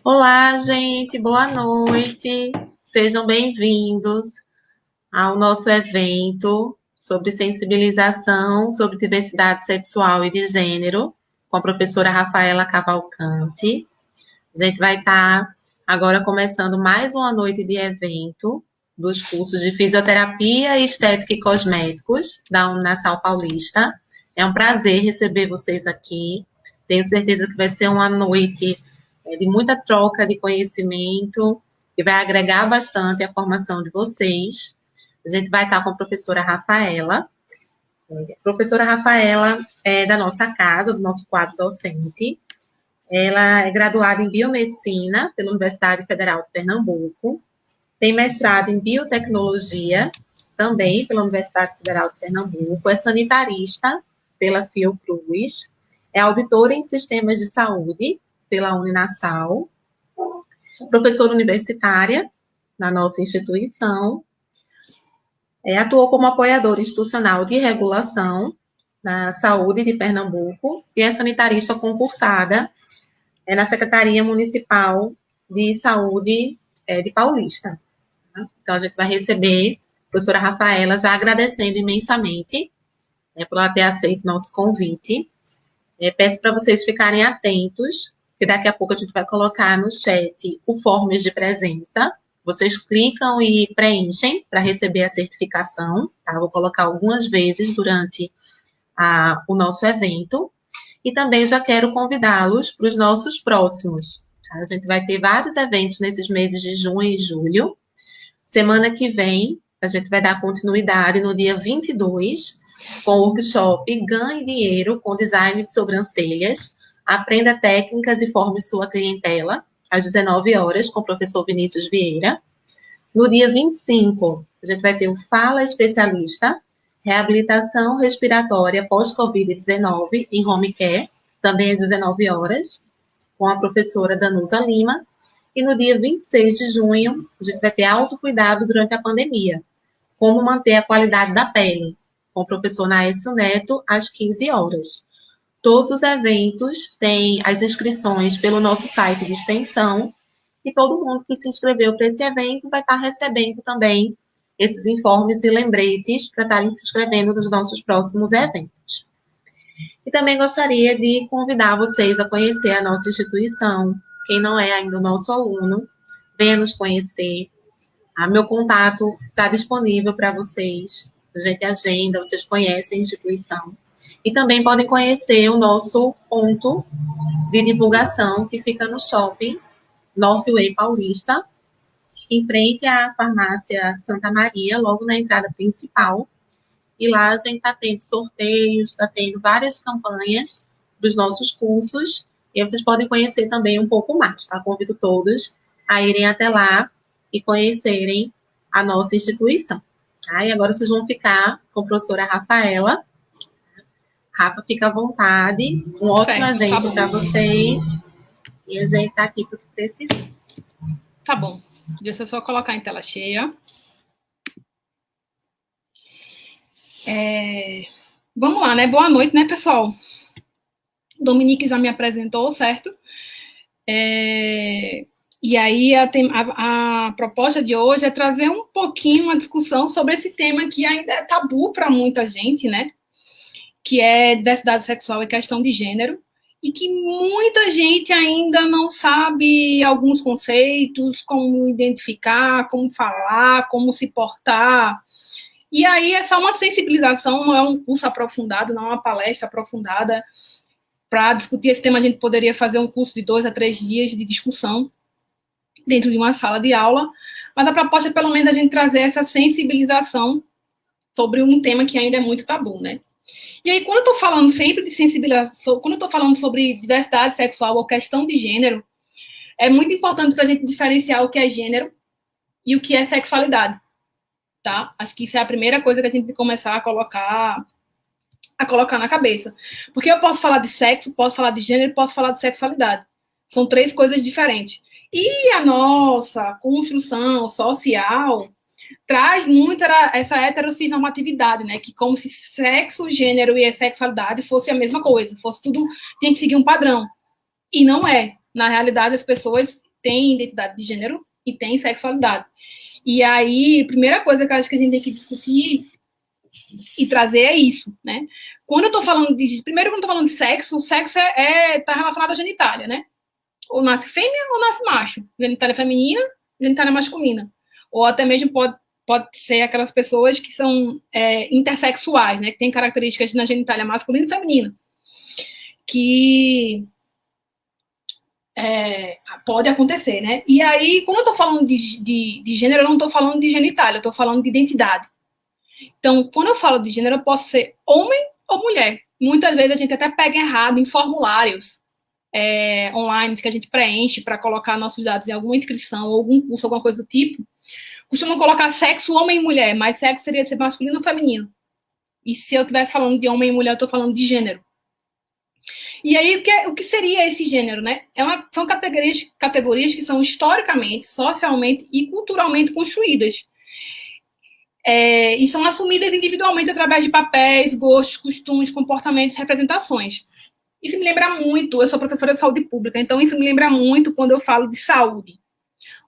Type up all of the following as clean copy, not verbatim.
Olá, gente, boa noite. Sejam bem-vindos ao nosso evento sobre sensibilização sobre diversidade sexual e de gênero, com a professora Rafaela Cavalcante. A gente vai estar agora começando mais uma noite de evento dos cursos de Fisioterapia, Estética e Cosméticos da Uninasal Paulista. É um prazer receber vocês aqui. Tenho certeza que vai ser uma noite de muita troca de conhecimento, que vai agregar bastante a formação de vocês. A gente vai estar com a professora Rafaela. A professora Rafaela é da nossa casa, do nosso quadro docente. Ela é graduada em Biomedicina pela Universidade Federal de Pernambuco. Tem mestrado em Biotecnologia, também pela Universidade Federal de Pernambuco. É sanitarista pela Fiocruz. É auditora em Sistemas de Saúde pela Uninasal, professora universitária na nossa instituição, atuou como apoiadora institucional de regulação na saúde de Pernambuco e é sanitarista concursada na Secretaria Municipal de Saúde de Paulista. Então, a gente vai receber a professora Rafaela já agradecendo imensamente por ela ter aceito nosso convite. Peço para vocês ficarem atentos, que daqui a pouco a gente vai colocar no chat o forms de presença. Vocês clicam e preenchem para receber a certificação, tá? Vou colocar algumas vezes durante o nosso evento. E também já quero convidá-los para os nossos próximos. Tá? A gente vai ter vários eventos nesses meses de junho e julho. Semana que vem, a gente vai dar continuidade no dia 22, com o workshop Ganhe Dinheiro com Design de Sobrancelhas. Aprenda técnicas e forme sua clientela, às 19 horas, com o professor Vinícius Vieira. No dia 25, a gente vai ter o Fala Especialista, Reabilitação Respiratória pós-Covid-19 em Home Care, também às 19 horas, com a professora Danusa Lima. E no dia 26 de junho, a gente vai ter autocuidado durante a pandemia, como manter a qualidade da pele, com o professor Naécio Neto, às 15 horas. Todos os eventos têm as inscrições pelo nosso site de extensão e todo mundo que se inscreveu para esse evento vai estar recebendo também esses informes e lembretes para estarem se inscrevendo nos nossos próximos eventos. E também gostaria de convidar vocês a conhecer a nossa instituição. Quem não é ainda o nosso aluno, venha nos conhecer. Meu contato está disponível para vocês. A gente agenda, vocês conhecem a instituição. E também podem conhecer o nosso ponto de divulgação, que fica no shopping Northway Paulista, em frente à farmácia Santa Maria, logo na entrada principal. E lá a gente está tendo sorteios, está tendo várias campanhas dos nossos cursos, e vocês podem conhecer também um pouco mais, tá? Convido todos a irem até lá e conhecerem a nossa instituição. Tá? E agora vocês vão ficar com a professora Rafaela. Rafa, fica à vontade. Um ótimo evento para vocês. E a gente está aqui para o que precisar. Tá bom. Deixa eu só colocar em tela cheia. Vamos lá, né? Boa noite, né, pessoal? Dominique já me apresentou, certo? E aí a proposta de hoje é trazer um pouquinho uma discussão sobre esse tema que ainda é tabu para muita gente, né? Que é diversidade sexual e questão de gênero, e que muita gente ainda não sabe alguns conceitos, como identificar, como falar, como se portar. E aí é só uma sensibilização, não é um curso aprofundado, não é uma palestra aprofundada. Para discutir esse tema, a gente poderia fazer um curso de 2 a 3 dias de discussão dentro de uma sala de aula, mas a proposta é, pelo menos, a gente trazer essa sensibilização sobre um tema que ainda é muito tabu, né? E aí, quando eu estou falando sempre de sensibilização, quando eu estou falando sobre diversidade sexual ou questão de gênero, é muito importante para a gente diferenciar o que é gênero e o que é sexualidade, tá? Acho que isso é a primeira coisa que a gente tem que começar a colocar na cabeça. Porque eu posso falar de sexo, posso falar de gênero, posso falar de sexualidade. São 3 coisas diferentes. E a nossa construção social traz muito essa heterossexualidade, né? Que como se sexo, gênero e sexualidade fosse a mesma coisa, fosse tudo, tem que seguir um padrão. E não é. Na realidade, as pessoas têm identidade de gênero e têm sexualidade. E aí, a primeira coisa que eu acho que a gente tem que discutir e trazer é isso, né? Quando eu tô falando de... Primeiro, quando eu tô falando de sexo, o sexo tá relacionado à genitália, né? Ou nasce fêmea ou nasce macho. Genitália feminina, genitália masculina. Ou até mesmo pode ser aquelas pessoas que são intersexuais, né? Que tem características na genitália masculina e feminina. Que pode acontecer, né? E aí, quando eu tô falando de gênero, eu não tô falando de genitália, eu tô falando de identidade. Então, quando eu falo de gênero, eu posso ser homem ou mulher. Muitas vezes a gente até pega errado em formulários online que a gente preenche para colocar nossos dados em alguma inscrição, ou algum curso, alguma coisa do tipo. Costumam colocar sexo homem e mulher, mas sexo seria ser masculino ou feminino. E se eu estivesse falando de homem e mulher, eu estou falando de gênero. E aí, o que seria esse gênero, né? São categorias que são historicamente, socialmente e culturalmente construídas. E são assumidas individualmente através de papéis, gostos, costumes, comportamentos, representações. Isso me lembra muito, eu sou professora de saúde pública, então isso me lembra muito quando eu falo de saúde.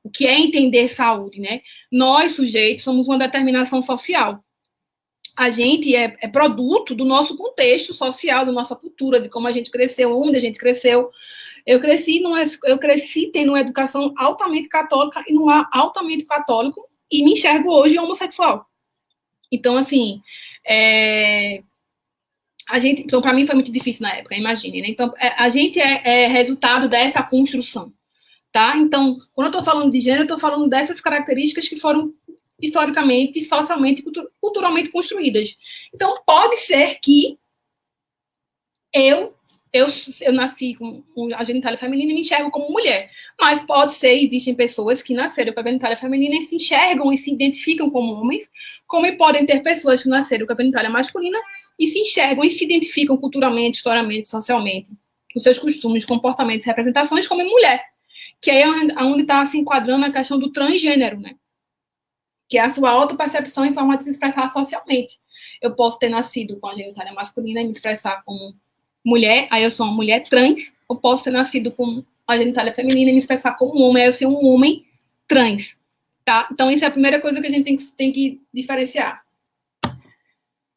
O que é entender saúde, né? Nós, sujeitos, somos uma determinação social. A gente é produto do nosso contexto social, da nossa cultura, de como a gente cresceu, onde a gente cresceu. Eu cresci tendo uma educação altamente católica e num lar altamente católico e me enxergo hoje homossexual. Então, assim, então, para mim foi muito difícil na época, imagine, né? Então, a gente é resultado dessa construção, tá? Então, quando eu estou falando de gênero, eu estou falando dessas características que foram historicamente, socialmente, culturalmente construídas. Então, pode ser que eu nasci com a genitália feminina e me enxergo como mulher. Mas pode ser, existem pessoas que nasceram com a genitália feminina e se enxergam e se identificam como homens, como podem ter pessoas que nasceram com a genitália masculina e se enxergam e se identificam culturalmente, historicamente, socialmente, com seus costumes, comportamentos e representações como mulher. Que aí é onde está se enquadrando a questão do transgênero, né? Que é a sua autopercepção em forma de se expressar socialmente. Eu posso ter nascido com a genitália masculina e me expressar como mulher, aí eu sou uma mulher trans. Eu posso ter nascido com a genitália feminina e me expressar como um homem, aí eu sou um homem trans, tá? Então, isso é a primeira coisa que a gente tem que diferenciar.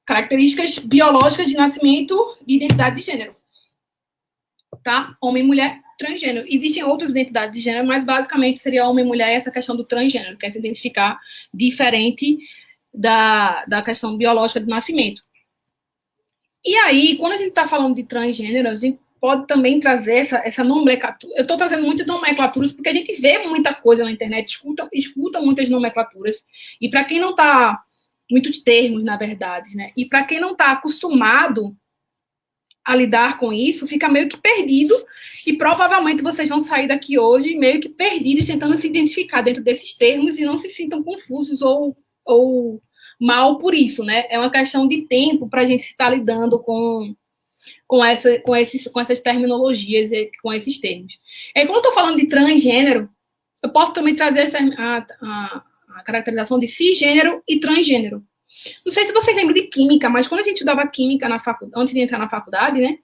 Características biológicas de nascimento e identidade de gênero, tá? Homem, mulher, transgênero. Existem outras identidades de gênero, mas basicamente seria homem e mulher essa questão do transgênero, que é se identificar diferente da questão biológica do nascimento. E aí, quando a gente está falando de transgênero, a gente pode também trazer essa nomenclatura. Eu estou trazendo muitas nomenclaturas porque a gente vê muita coisa na internet, escuta muitas nomenclaturas. E para quem não está... muitos termos, na verdade, né? E para quem não está acostumado a lidar com isso, fica meio que perdido e provavelmente vocês vão sair daqui hoje meio que perdidos, tentando se identificar dentro desses termos e não se sintam confusos ou mal por isso, né? É uma questão de tempo para a gente estar lidando com essas terminologias e com esses termos. Quando eu estou falando de transgênero, eu posso também trazer a caracterização de cisgênero e transgênero. Não sei se vocês lembram de química, mas quando a gente estudava química antes de entrar na faculdade, né?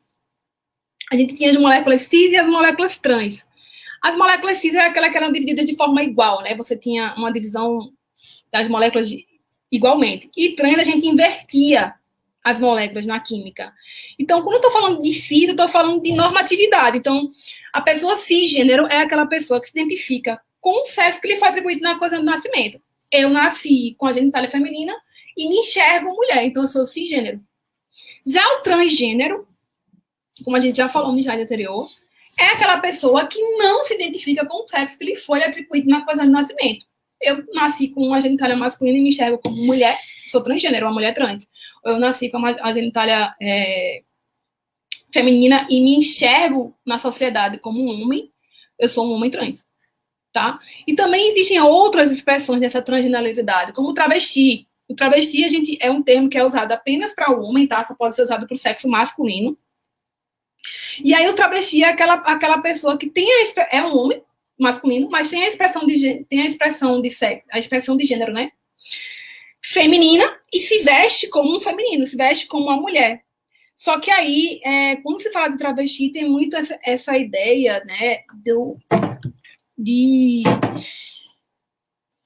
A gente tinha as moléculas cis e as moléculas trans. As moléculas cis eram aquelas que eram divididas de forma igual, né? Você tinha uma divisão das moléculas igualmente. E trans a gente invertia as moléculas na química. Então, quando eu estou falando de cis, eu estou falando de normatividade. Então, a pessoa cisgênero é aquela pessoa que se identifica com o sexo que lhe foi atribuído na coisa do nascimento. Eu nasci com a genitália feminina e me enxergo mulher, então eu sou cisgênero. Já o transgênero, como a gente já falou no slide anterior, é aquela pessoa que não se identifica com o sexo que lhe foi atribuído na coisa do nascimento. Eu nasci com a genitália masculina e me enxergo como mulher, sou transgênero, uma mulher trans. Ou eu nasci com a genitália feminina e me enxergo na sociedade como um homem, eu sou um homem trans. Tá? E também existem outras expressões dessa transgeneralidade, como o travesti. O travesti é um termo que é usado apenas para o homem, tá? Só pode ser usado para o sexo masculino. E aí o travesti é aquela pessoa que é um homem masculino, mas tem a expressão de sexo, a expressão de gênero, né? feminina e se veste como um feminino, se veste como uma mulher. Só que aí, quando se fala de travesti, tem muito essa ideia, né, de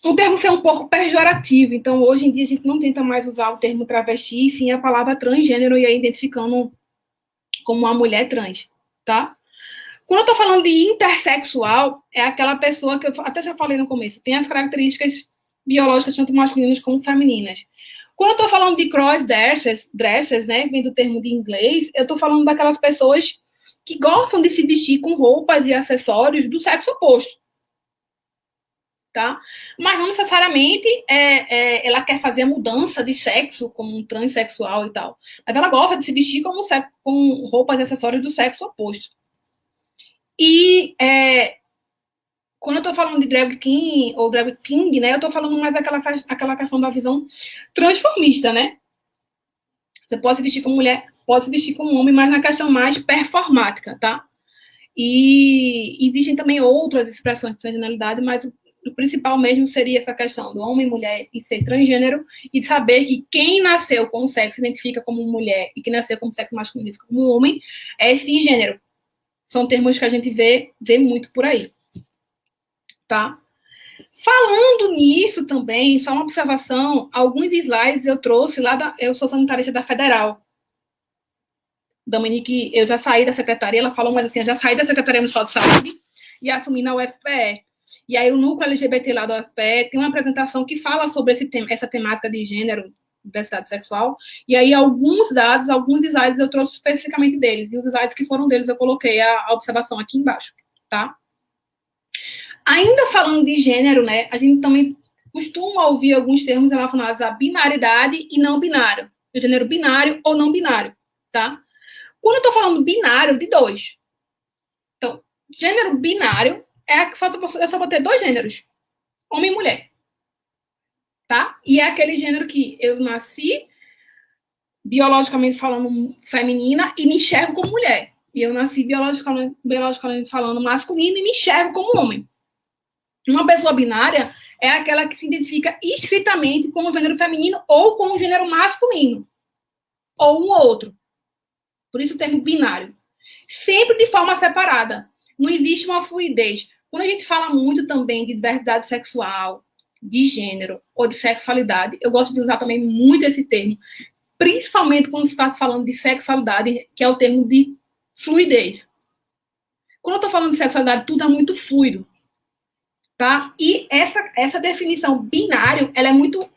o termo ser um pouco pejorativo. Então, hoje em dia, a gente não tenta mais usar o termo travesti, sim a palavra transgênero, e aí identificando como uma mulher trans, tá? Quando eu tô falando de intersexual, é aquela pessoa que eu até já falei no começo, tem as características biológicas tanto masculinas como femininas. Quando eu tô falando de cross-dressers, né, vem do termo de inglês, eu tô falando daquelas pessoas que gostam de se vestir com roupas e acessórios do sexo oposto, tá? Mas não necessariamente ela quer fazer a mudança de sexo como um transexual e tal. Mas ela gosta de se vestir com roupas e acessórios do sexo oposto. E quando eu estou falando de drag king ou drag king, né, eu estou falando mais aquela questão da visão transformista, né? Você pode se vestir como mulher, pode se vestir como homem, mas na questão mais performática, tá? E existem também outras expressões de transgeneridade, mas o principal mesmo seria essa questão do homem, mulher e ser transgênero, e de saber que quem nasceu com o sexo se identifica como mulher e quem nasceu com o sexo masculino se identifica como homem é cisgênero. São termos que a gente vê muito por aí. Tá? Falando nisso também, só uma observação, alguns slides eu trouxe eu sou sanitarista da Federal. Dominique, eu já saí da secretaria, ela falou, mas assim, eu já saí da Secretaria Municipal de Saúde e assumi na UFPE. E aí o núcleo LGBT lá da UFPE tem uma apresentação que fala sobre essa temática de gênero, diversidade sexual, e aí alguns slides eu trouxe especificamente deles, e os slides que foram deles eu coloquei a observação aqui embaixo, tá? Ainda falando de gênero, né, a gente também costuma ouvir alguns termos relacionados à binaridade e não binário, o gênero binário ou não binário, tá? Quando eu tô falando binário, de dois. Então, gênero binário é que eu só vou ter dois gêneros, homem e mulher. Tá? E é aquele gênero que eu nasci, biologicamente falando, feminina e me enxergo como mulher. E eu nasci biologicamente falando masculino e me enxergo como homem. Uma pessoa binária é aquela que se identifica estritamente com o gênero feminino ou com o gênero masculino. Ou um ou outro. Por isso o termo binário. Sempre de forma separada. Não existe uma fluidez. Quando a gente fala muito também de diversidade sexual, de gênero ou de sexualidade, eu gosto de usar também muito esse termo, principalmente quando se está falando de sexualidade, que é o termo de fluidez. Quando eu estou falando de sexualidade, tudo é muito fluido, tá? E essa definição binário, ela é muito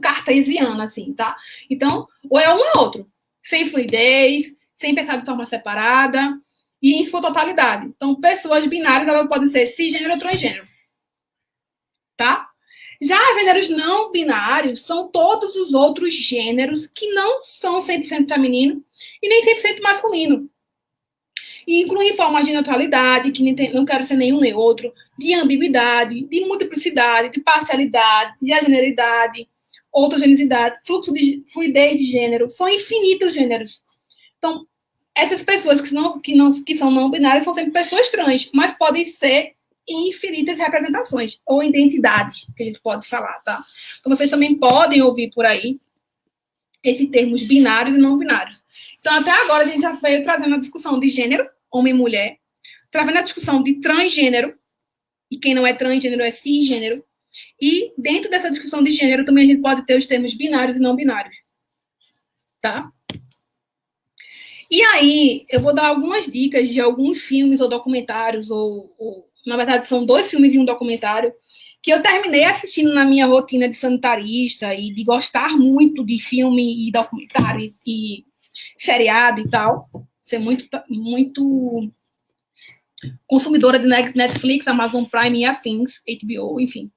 cartesiana, assim, tá? Então, ou é um ou outro, sem fluidez, sem pensar de forma separada e em sua totalidade. Então, pessoas binárias, elas podem ser cisgênero ou transgênero. Tá? Já gêneros não binários são todos os outros gêneros que não são 100% feminino e nem 100% masculino. E incluem formas de neutralidade, que não quero ser nenhum nem outro, de ambiguidade, de multiplicidade, de parcialidade, de ageneridade, autogenicidade, fluxo de fluidez de gênero, são infinitos gêneros. Então, essas pessoas que são não binárias são sempre pessoas trans, mas podem ser infinitas representações ou identidades que a gente pode falar, tá? Então, vocês também podem ouvir por aí esses termos binários e não binários. Então, até agora, a gente já veio trazendo a discussão de gênero, homem e mulher, trazendo a discussão de transgênero, e quem não é transgênero é cisgênero, e dentro dessa discussão de gênero também a gente pode ter os termos binários e não binários, tá? E aí, eu vou dar algumas dicas de alguns filmes ou documentários, ou na verdade, são 2 filmes e um documentário, que eu terminei assistindo na minha rotina de sanitarista e de gostar muito de filme e documentário e seriado e tal. Ser muito consumidora de Netflix, Amazon Prime e afins, HBO, enfim.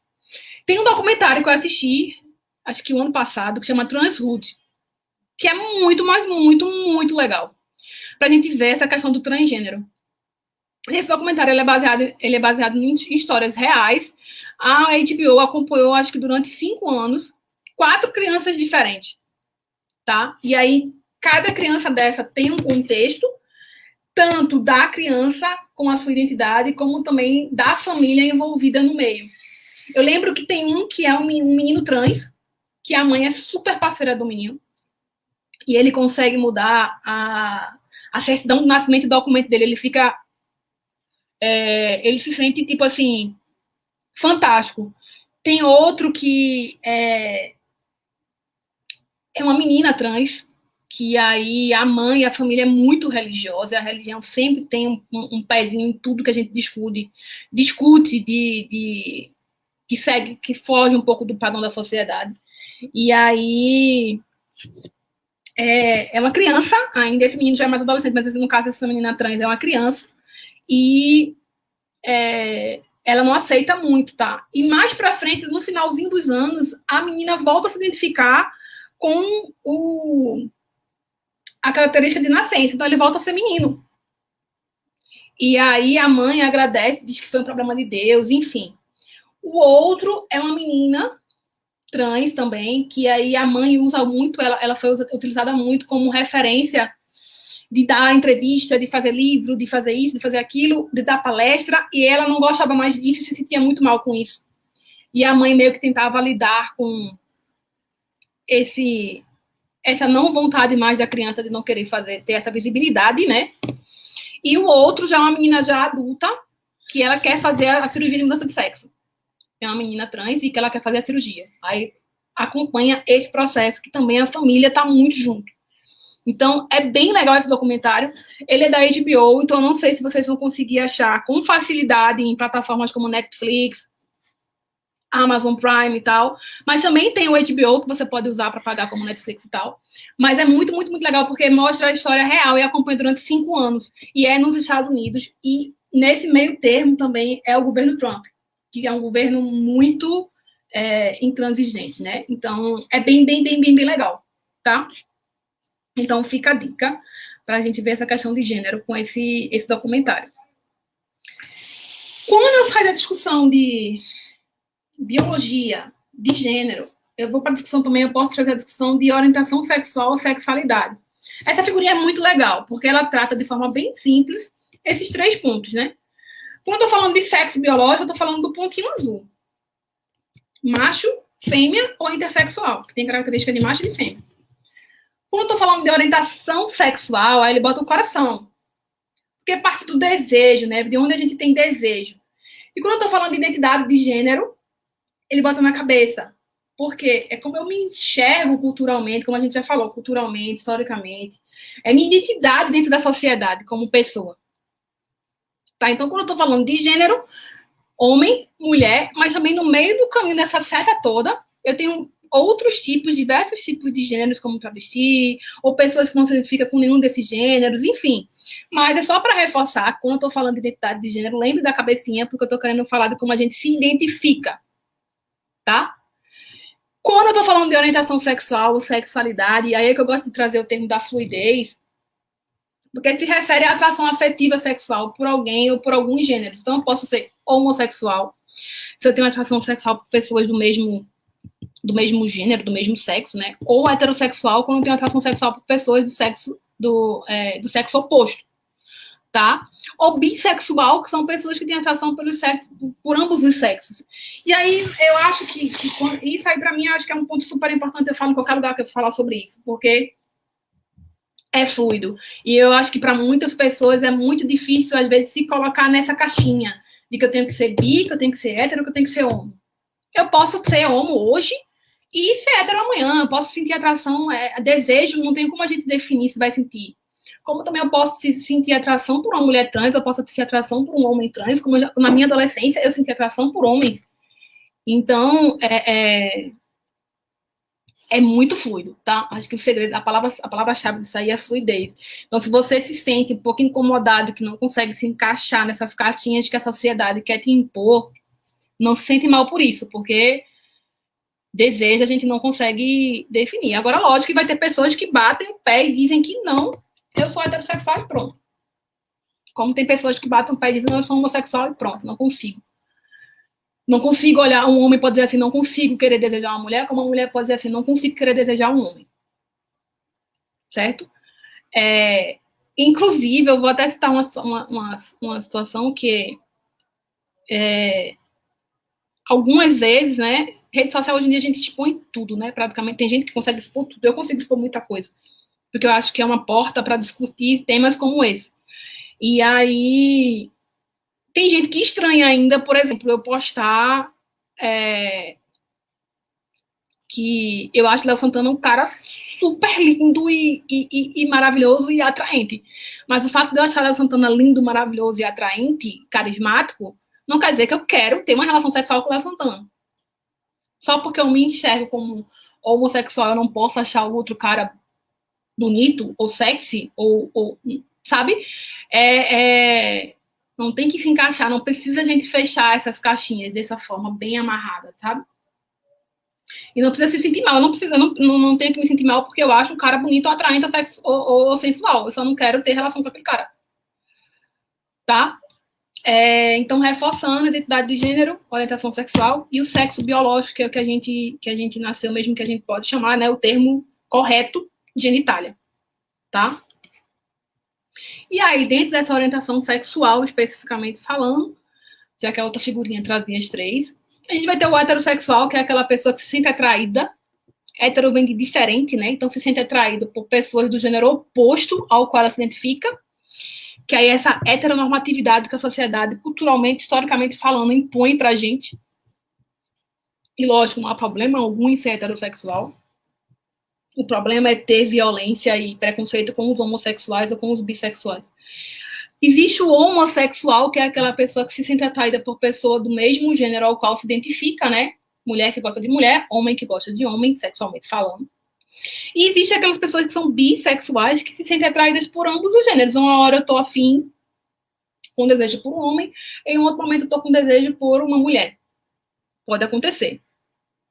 Tem um documentário que eu assisti, acho que o ano passado, que chama Transhood, que é muito, mas muito, muito legal. Pra gente ver essa questão do transgênero. Esse documentário ele é baseado em histórias reais. A HBO acompanhou, acho que durante 5 anos, 4 crianças diferentes, tá? E aí, cada criança dessa tem um contexto, tanto da criança com a sua identidade, como também da família envolvida no meio. Eu lembro que tem um que é um menino trans, que a mãe é super parceira do menino, e ele consegue mudar a certidão do nascimento do documento dele. Ele fica. Ele se sente, tipo assim, fantástico. Tem outro que é uma menina trans, que aí a mãe, a família é muito religiosa, a religião sempre tem um pezinho em tudo que a gente discute que segue, que foge um pouco do padrão da sociedade. E aí é uma criança ainda, esse menino já é mais adolescente, mas no caso essa menina trans é uma criança, e ela não aceita muito, tá? E mais pra frente, no finalzinho dos anos, a menina volta a se identificar com a característica de nascença, então ele volta a ser menino. E aí a mãe agradece, diz que foi um problema de Deus, enfim. O outro é uma menina trans também, que aí a mãe usa muito, ela foi utilizada muito como referência de dar entrevista, de fazer livro, de fazer isso, de fazer aquilo, de dar palestra, e ela não gostava mais disso e se sentia muito mal com isso. E a mãe meio que tentava lidar com essa não vontade mais da criança de não querer ter essa visibilidade, né? E o outro já é uma menina já adulta, que ela quer fazer a cirurgia de mudança de sexo. É uma menina trans e que ela quer fazer a cirurgia. Aí acompanha esse processo, que também a família está muito junto. Então, é bem legal esse documentário. Ele é da HBO, então eu não sei se vocês vão conseguir achar com facilidade em plataformas como Netflix, Amazon Prime e tal. Mas também tem o HBO, que você pode usar para pagar como Netflix e tal. Mas é muito, muito, muito legal, porque mostra a história real e acompanha durante 5 anos. E é nos Estados Unidos. E nesse meio termo também é o governo Trump, que é um governo muito intransigente, né? Então, é bem, bem, bem, bem, bem legal, tá? Então, fica a dica para a gente ver essa questão de gênero com esse documentário. Quando eu saio da discussão de biologia, de gênero, eu vou para a discussão também, eu posso trazer a discussão de orientação sexual ou sexualidade. Essa figurinha é muito legal, porque ela trata de forma bem simples esses 3 pontos, né? Quando eu estou falando de sexo biológico, eu estou falando do pontinho azul. Macho, fêmea ou intersexual, que tem característica de macho e de fêmea. Quando eu tô falando de orientação sexual, aí ele bota o coração. Porque parte do desejo, né? De onde a gente tem desejo. E quando eu tô falando de identidade de gênero, ele bota na cabeça. Porque é como eu me enxergo culturalmente, como a gente já falou, culturalmente, historicamente. É minha identidade dentro da sociedade, como pessoa. Tá? Então, quando eu tô falando de gênero, homem, mulher, mas também no meio do caminho dessa seta toda, eu tenho outros tipos, diversos tipos de gêneros, como travesti, ou pessoas que não se identificam com nenhum desses gêneros, enfim. Mas é só para reforçar, quando eu estou falando de identidade de gênero, lembre da cabecinha, porque eu estou querendo falar de como a gente se identifica, tá? Quando eu estou falando de orientação sexual ou sexualidade, aí é que eu gosto de trazer o termo da fluidez, porque se refere à atração afetiva sexual por alguém ou por alguns gêneros. Então, eu posso ser homossexual, se eu tenho atração sexual por pessoas do mesmo gênero, do mesmo sexo, né? Ou heterossexual, quando tem atração sexual por pessoas do sexo oposto, tá? Ou bissexual, que são pessoas que têm atração por ambos os sexos. E aí, eu acho que isso aí, pra mim, acho que é um ponto super importante. Eu falo em qualquer lugar que eu falar sobre isso, porque é fluido. E eu acho que para muitas pessoas é muito difícil, às vezes, se colocar nessa caixinha de que eu tenho que ser bi, que eu tenho que ser hétero, que eu tenho que ser homo. Eu posso ser homo hoje e ser hétero amanhã. Eu posso sentir atração, desejo, não tem como a gente definir se vai sentir. Como também eu posso sentir atração por uma mulher trans, eu posso sentir atração por um homem trans, como na minha adolescência eu senti atração por homens. Então, é muito fluido, tá? Acho que o segredo, a palavra-chave disso aí é fluidez. Então, se você se sente um pouco incomodado, que não consegue se encaixar nessas caixinhas que a sociedade quer te impor, não se sente mal por isso, porque desejo a gente não consegue definir. Agora, lógico que vai ter pessoas que batem o pé e dizem que não, eu sou heterossexual e pronto. Como tem pessoas que batem o pé e dizem, não, eu sou homossexual e pronto, não consigo. Não consigo olhar, um homem pode dizer assim, não consigo querer desejar uma mulher, como uma mulher pode dizer assim, não consigo querer desejar um homem. Certo? Inclusive, eu vou até citar uma situação que algumas vezes, né? Rede social hoje em dia a gente expõe tudo, né? Praticamente tem gente que consegue expor tudo. Eu consigo expor muita coisa. Porque eu acho que é uma porta para discutir temas como esse. E aí tem gente que estranha ainda, por exemplo, eu postar que eu acho Léo Santana um cara super lindo e maravilhoso e atraente. Mas o fato de eu achar Léo Santana lindo, maravilhoso e atraente, carismático, não quer dizer que eu quero ter uma relação sexual com o Léo Santana. Só porque eu me enxergo como homossexual, eu não posso achar o outro cara bonito ou sexy, ou sabe? Não tem que se encaixar, não precisa a gente fechar essas caixinhas dessa forma bem amarrada, sabe? E não precisa se sentir mal. Eu não tenho que me sentir mal porque eu acho um cara bonito, atraente ou sensual. Eu só não quero ter relação com aquele cara. Tá? Então, reforçando a identidade de gênero, orientação sexual e o sexo biológico, que é o que a gente nasceu, mesmo que a gente pode chamar, né, o termo correto, genitália. Tá? E aí, dentro dessa orientação sexual, especificamente falando, já que a outra figurinha trazia as três, a gente vai ter o heterossexual, que é aquela pessoa que se sente atraída. Hétero vem de diferente, né? Então se sente atraído por pessoas do gênero oposto ao qual ela se identifica. Que aí é essa heteronormatividade que a sociedade, culturalmente, historicamente falando, impõe pra gente. E lógico, não há problema algum em ser heterossexual. O problema é ter violência e preconceito com os homossexuais ou com os bissexuais. Existe o homossexual, que é aquela pessoa que se sente atraída por pessoa do mesmo gênero ao qual se identifica, né? Mulher que gosta de mulher, homem que gosta de homem, sexualmente falando. E existe aquelas pessoas que são bissexuais, que se sentem atraídas por ambos os gêneros. Uma hora eu tô afim, com desejo por um homem, em um outro momento eu tô com desejo por uma mulher. Pode acontecer.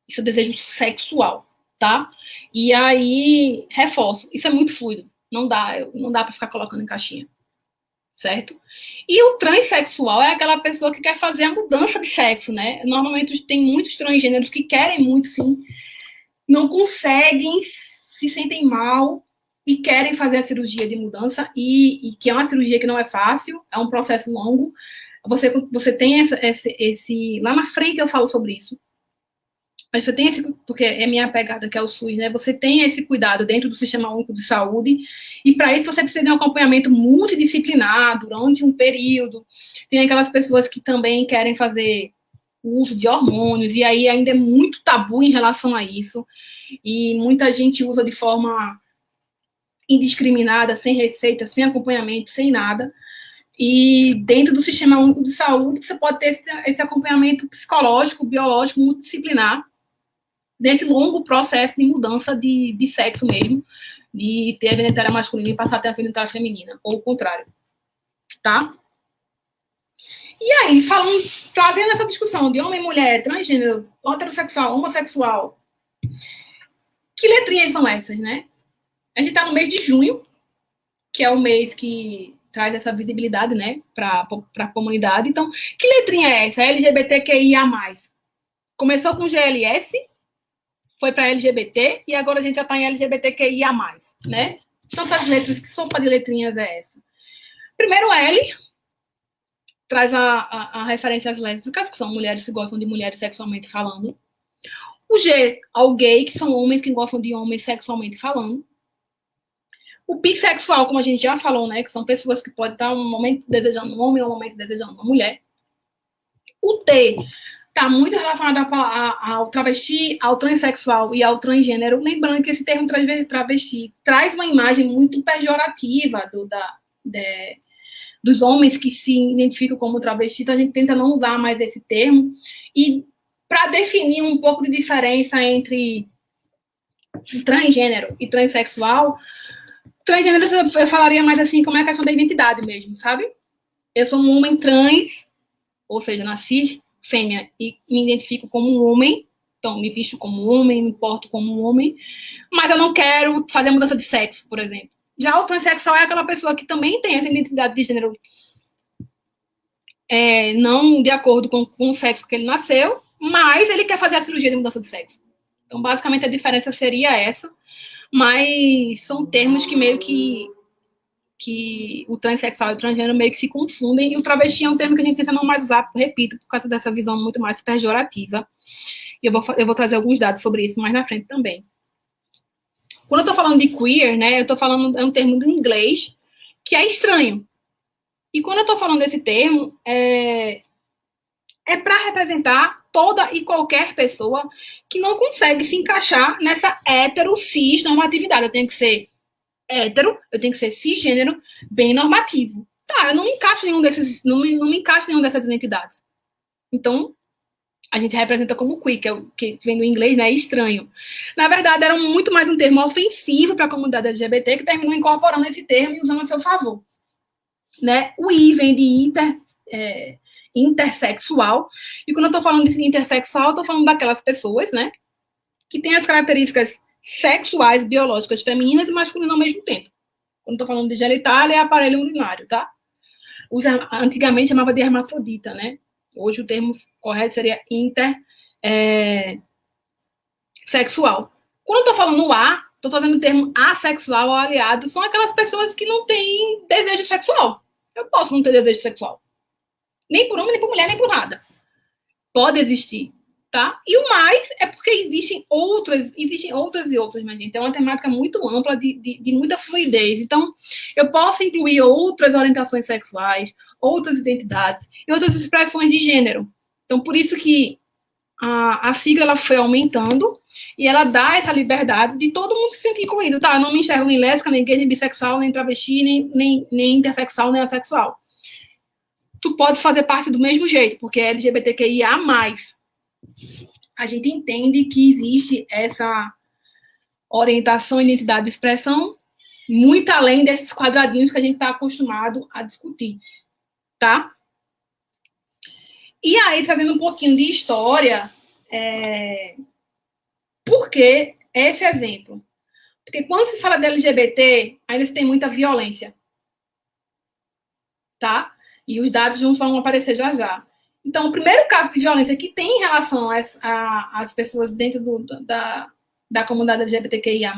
Isso é desejo sexual, tá? E aí, reforço, isso é muito fluido. Não dá pra ficar colocando em caixinha. Certo? E o transexual é aquela pessoa que quer fazer a mudança de sexo, né? Normalmente tem muitos transgêneros que querem muito, sim, não conseguem, se sentem mal e querem fazer a cirurgia de mudança, e que é uma cirurgia que não é fácil, é um processo longo. Você tem esse... Lá na frente eu falo sobre isso. Mas você tem esse, porque é minha pegada, que é o SUS, né? Você tem esse cuidado dentro do Sistema Único de Saúde, e para isso você precisa de um acompanhamento multidisciplinar durante um período. Tem aquelas pessoas que também querem fazer uso de hormônios, e aí ainda é muito tabu em relação a isso, e muita gente usa de forma indiscriminada, sem receita, sem acompanhamento, sem nada. E dentro do Sistema Único de Saúde, você pode ter esse acompanhamento psicológico, biológico, multidisciplinar, desse longo processo de mudança de sexo mesmo, de ter a genitália masculina e passar a ter a genitália feminina, ou o contrário, tá? E aí, trazendo essa discussão de homem, mulher, transgênero, heterossexual, homossexual, que letrinhas são essas, né? A gente tá no mês de junho, que é o mês que traz essa visibilidade, né, para a comunidade. Então, que letrinha é essa? LGBTQIA+. Começou com GLS, foi para LGBT, e agora a gente já está em LGBTQIA+, né? Tantas letras, que sopa de letrinhas é essa? Primeiro L, traz a referência às lésbicas, que são mulheres que gostam de mulheres sexualmente falando. O G, ao gay, que são homens que gostam de homens sexualmente falando. O bissexual, como a gente já falou, né, que são pessoas que podem estar um momento desejando um homem ou um momento desejando uma mulher. O T está muito relacionado ao travesti, ao transexual e ao transgênero. Lembrando que esse termo travesti traz uma imagem muito pejorativa dos homens que se identificam como travesti, então a gente tenta não usar mais esse termo. E para definir um pouco de diferença entre transgênero e transexual, transgênero eu falaria mais assim, como é a questão da identidade mesmo, sabe? Eu sou um homem trans, ou seja, nasci fêmea e me identifico como um homem, então me visto como um homem, me porto como um homem, mas eu não quero fazer mudança de sexo, por exemplo. Já o transexual é aquela pessoa que também tem essa identidade de gênero não de acordo com o sexo que ele nasceu, mas ele quer fazer a cirurgia de mudança de sexo. Então, basicamente, a diferença seria essa, mas são termos que meio que que o transexual e o transgênero meio que se confundem, e o travesti é um termo que a gente tenta não mais usar, repito, por causa dessa visão muito mais pejorativa. E eu vou trazer alguns dados sobre isso mais na frente também. Quando eu estou falando de queer, né, eu estou falando, é um termo do inglês que é estranho. E quando eu estou falando desse termo, é para representar toda e qualquer pessoa que não consegue se encaixar nessa hetero-cis normatividade. Eu tenho que ser hétero, eu tenho que ser cisgênero, bem normativo. Tá, eu não me encaixo em nenhum desses, não me encaixo em nenhuma dessas identidades. Então, a gente representa como queer, que vem do inglês, né, estranho. Na verdade, era muito mais um termo ofensivo para a comunidade LGBT, que terminou incorporando esse termo e usando a seu favor. Né? O I vem de intersexual, e quando eu estou falando de intersexual, eu estou falando daquelas pessoas, né, que têm as características sexuais, biológicas, femininas e masculinas ao mesmo tempo. Quando estou falando de genitália, é aparelho urinário, tá? Antigamente chamava de hermafrodita, né? Hoje o termo correto seria intersexual. Quando eu estou falando A, estou falando o termo assexual ou aliado, são aquelas pessoas que não têm desejo sexual. Eu posso não ter desejo sexual. Nem por homem, nem por mulher, nem por nada. Pode existir, tá? E o mais é porque existem outras e outras, minha gente. É uma temática muito ampla, de muita fluidez. Então, eu posso incluir outras orientações sexuais, outras identidades e outras expressões de gênero. Então, por isso que a sigla ela foi aumentando e ela dá essa liberdade de todo mundo se sentir incluído, tá? Eu não me enxergo nem lésbica, nem gay, nem bissexual, nem travesti, nem intersexual, nem assexual. Tu pode fazer parte do mesmo jeito, porque é LGBTQIA+. A gente entende que existe essa orientação, identidade de expressão muito além desses quadradinhos que a gente está acostumado a discutir, tá? E aí, trazendo um pouquinho de história, por que esse exemplo? Porque quando se fala de LGBT, ainda se tem muita violência, tá? E os dados juntos vão aparecer já já. Então, o primeiro caso de violência que tem em relação às pessoas dentro da comunidade LGBTQIA+,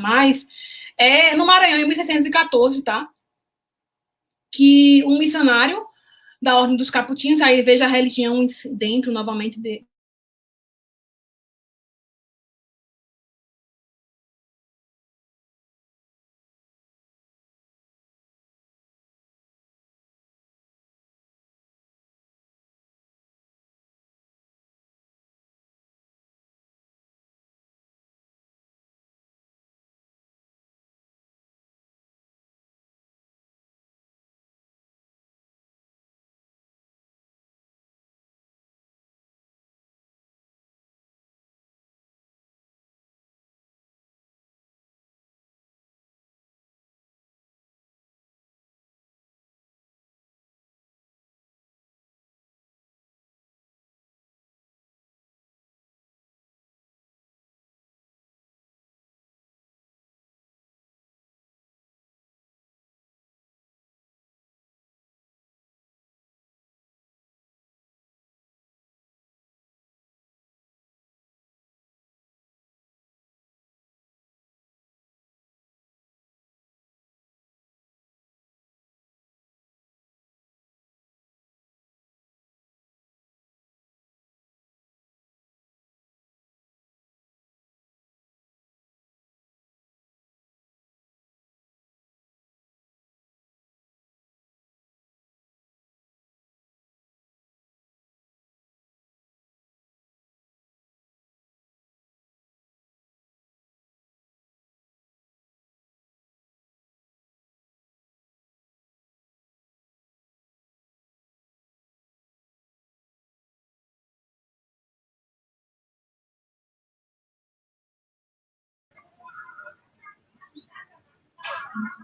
é no Maranhão, em 1614, tá? Que um missionário da Ordem dos Capuchinhos, aí veja a religião dentro, novamente,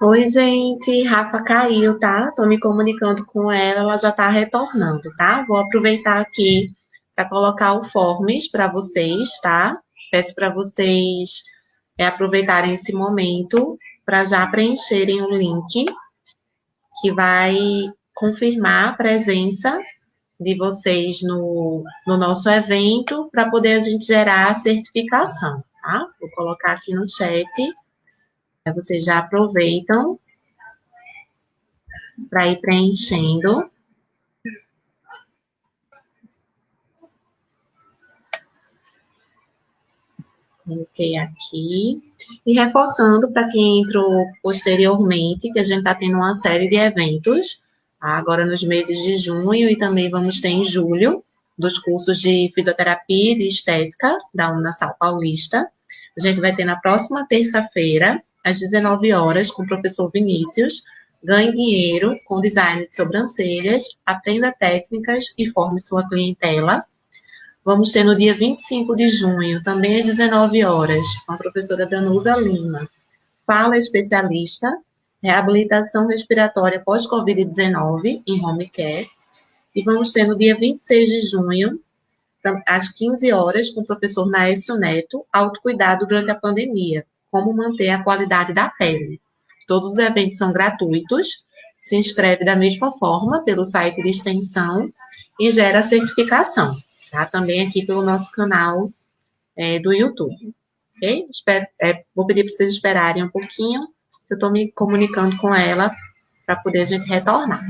Oi, gente, Rafa caiu, tá? Tô me comunicando com ela, ela já tá retornando, tá? Vou aproveitar aqui para colocar o forms para vocês, tá? Peço para vocês aproveitarem esse momento para já preencherem o link que vai confirmar a presença de vocês no nosso evento para poder a gente gerar a certificação, tá? Vou colocar aqui no chat. Vocês já aproveitam para ir preenchendo. Coloquei aqui. E reforçando para quem entrou posteriormente, que a gente está tendo uma série de eventos, agora nos meses de junho e também vamos ter em julho, dos cursos de fisioterapia e de estética da Unasal Paulista. A gente vai ter na próxima terça-feira, às 19 horas, com o professor Vinícius. Ganhe dinheiro com design de sobrancelhas, aprenda técnicas e forme sua clientela. Vamos ter no dia 25 de junho, também às 19 horas, com a professora Danusa Lima. Fala especialista, reabilitação respiratória pós-Covid-19 em home care. E vamos ter no dia 26 de junho, às 15 horas, com o professor Naécio Neto, autocuidado durante a pandemia, como manter a qualidade da pele. Todos os eventos são gratuitos, se inscreve da mesma forma pelo site de extensão e gera certificação, tá? Também aqui pelo nosso canal do YouTube, ok? Vou pedir para vocês esperarem um pouquinho, eu estou me comunicando com ela para poder a gente retornar.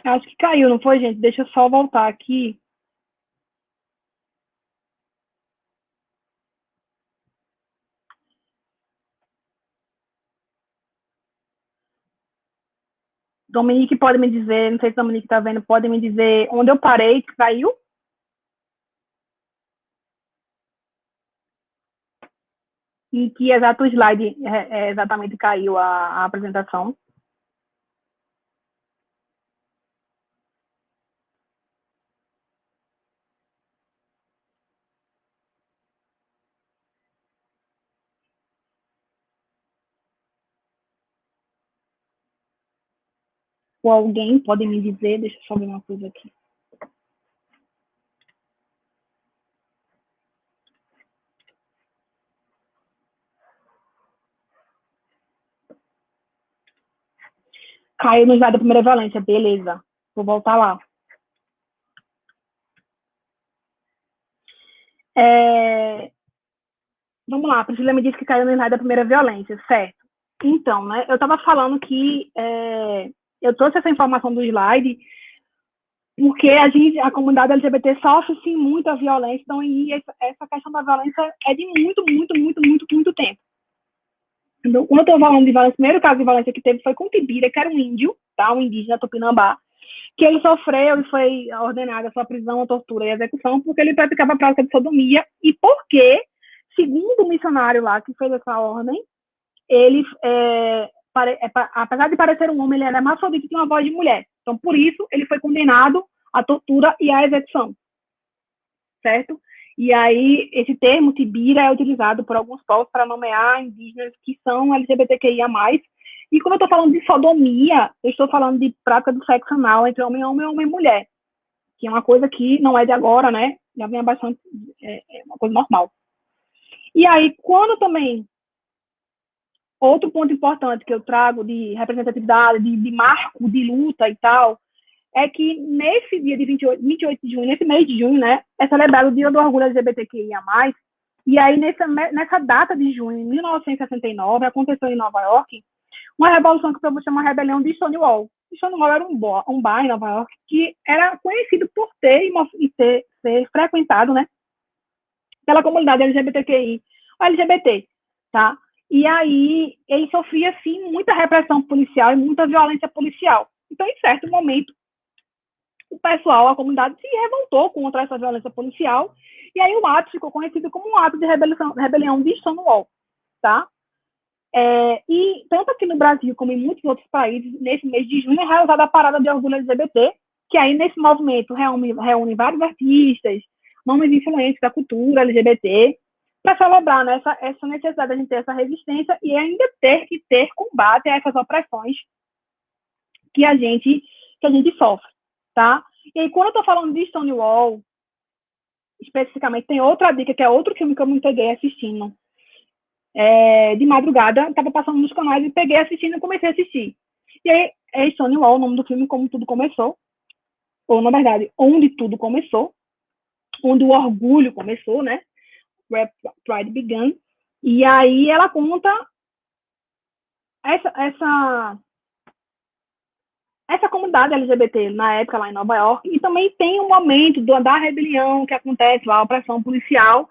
Acho que caiu, não foi, gente? Deixa eu só voltar aqui. Dominique pode me dizer, não sei se Dominique está vendo, pode me dizer onde eu parei, que caiu? Em que exato slide exatamente caiu a apresentação? ou alguém pode me dizer, deixa eu só ver uma coisa aqui. Caiu no slide da primeira violência, beleza. Vou voltar lá. Vamos lá, a Priscila me disse que caiu no slide da primeira violência, certo. Então, né, eu estava falando que eu trouxe essa informação do slide porque a comunidade LGBT sofre, sim, muita violência, então, e essa questão da violência é de muito tempo. Então, quando eu estou falando de violência, o primeiro caso de violência que teve foi com Tibira, que era um índio, tá, um indígena tupinambá, que ele sofreu e foi ordenada a sua prisão, a tortura e a execução porque ele praticava a prática de sodomia e porque, segundo o missionário lá que fez essa ordem, ele, apesar de parecer um homem, ele era hermafrodita e tinha uma voz de mulher. Então, por isso, ele foi condenado à tortura e à execução, certo? E aí, esse termo, Tibira, é utilizado por alguns povos para nomear indígenas que são LGBTQIA+. E quando eu estou falando de sodomia, eu estou falando de prática do sexo anal entre homem e homem e mulher, que é uma coisa que não é de agora, né? Já vem há bastante, é uma coisa normal. E aí, quando também, outro ponto importante que eu trago de representatividade, de marco, de luta e tal, é que nesse dia de 28 de junho, nesse mês de junho, né, é celebrado o Dia do Orgulho LGBTQIA+, e aí nessa data de junho, em 1969, aconteceu em Nova York, uma revolução que o povo chama Rebelião de Stonewall. Stonewall era um bar em Nova York que era conhecido por ser frequentado, né, pela comunidade LGBTQI, LGBT, tá? E aí ele sofria, sim, muita repressão policial e muita violência policial. Então, em certo momento, o pessoal, a comunidade, se revoltou contra essa violência policial, e aí o ato ficou conhecido como um ato de rebelião de Stonewall, tá? E tanto aqui no Brasil como em muitos outros países, nesse mês de junho é realizada a Parada de Orgulho LGBT, que aí nesse movimento reúne vários artistas, nomes influentes da cultura LGBT, para celebrar, né, essa necessidade de a gente ter essa resistência e ainda ter que ter combate a essas opressões que a gente sofre, tá? E aí, quando eu estou falando de Stonewall, especificamente, tem outra dica, que é outro filme que eu me peguei assistindo. De madrugada, estava passando nos canais e peguei assistindo e comecei a assistir. E aí, é Stonewall, o nome do filme, Como Tudo Começou, ou, na verdade, Onde Tudo Começou, onde o orgulho começou, né? Where Pride Began. E aí ela conta essa comunidade LGBT na época lá em Nova York, e também tem um momento da rebelião que acontece lá, a opressão policial,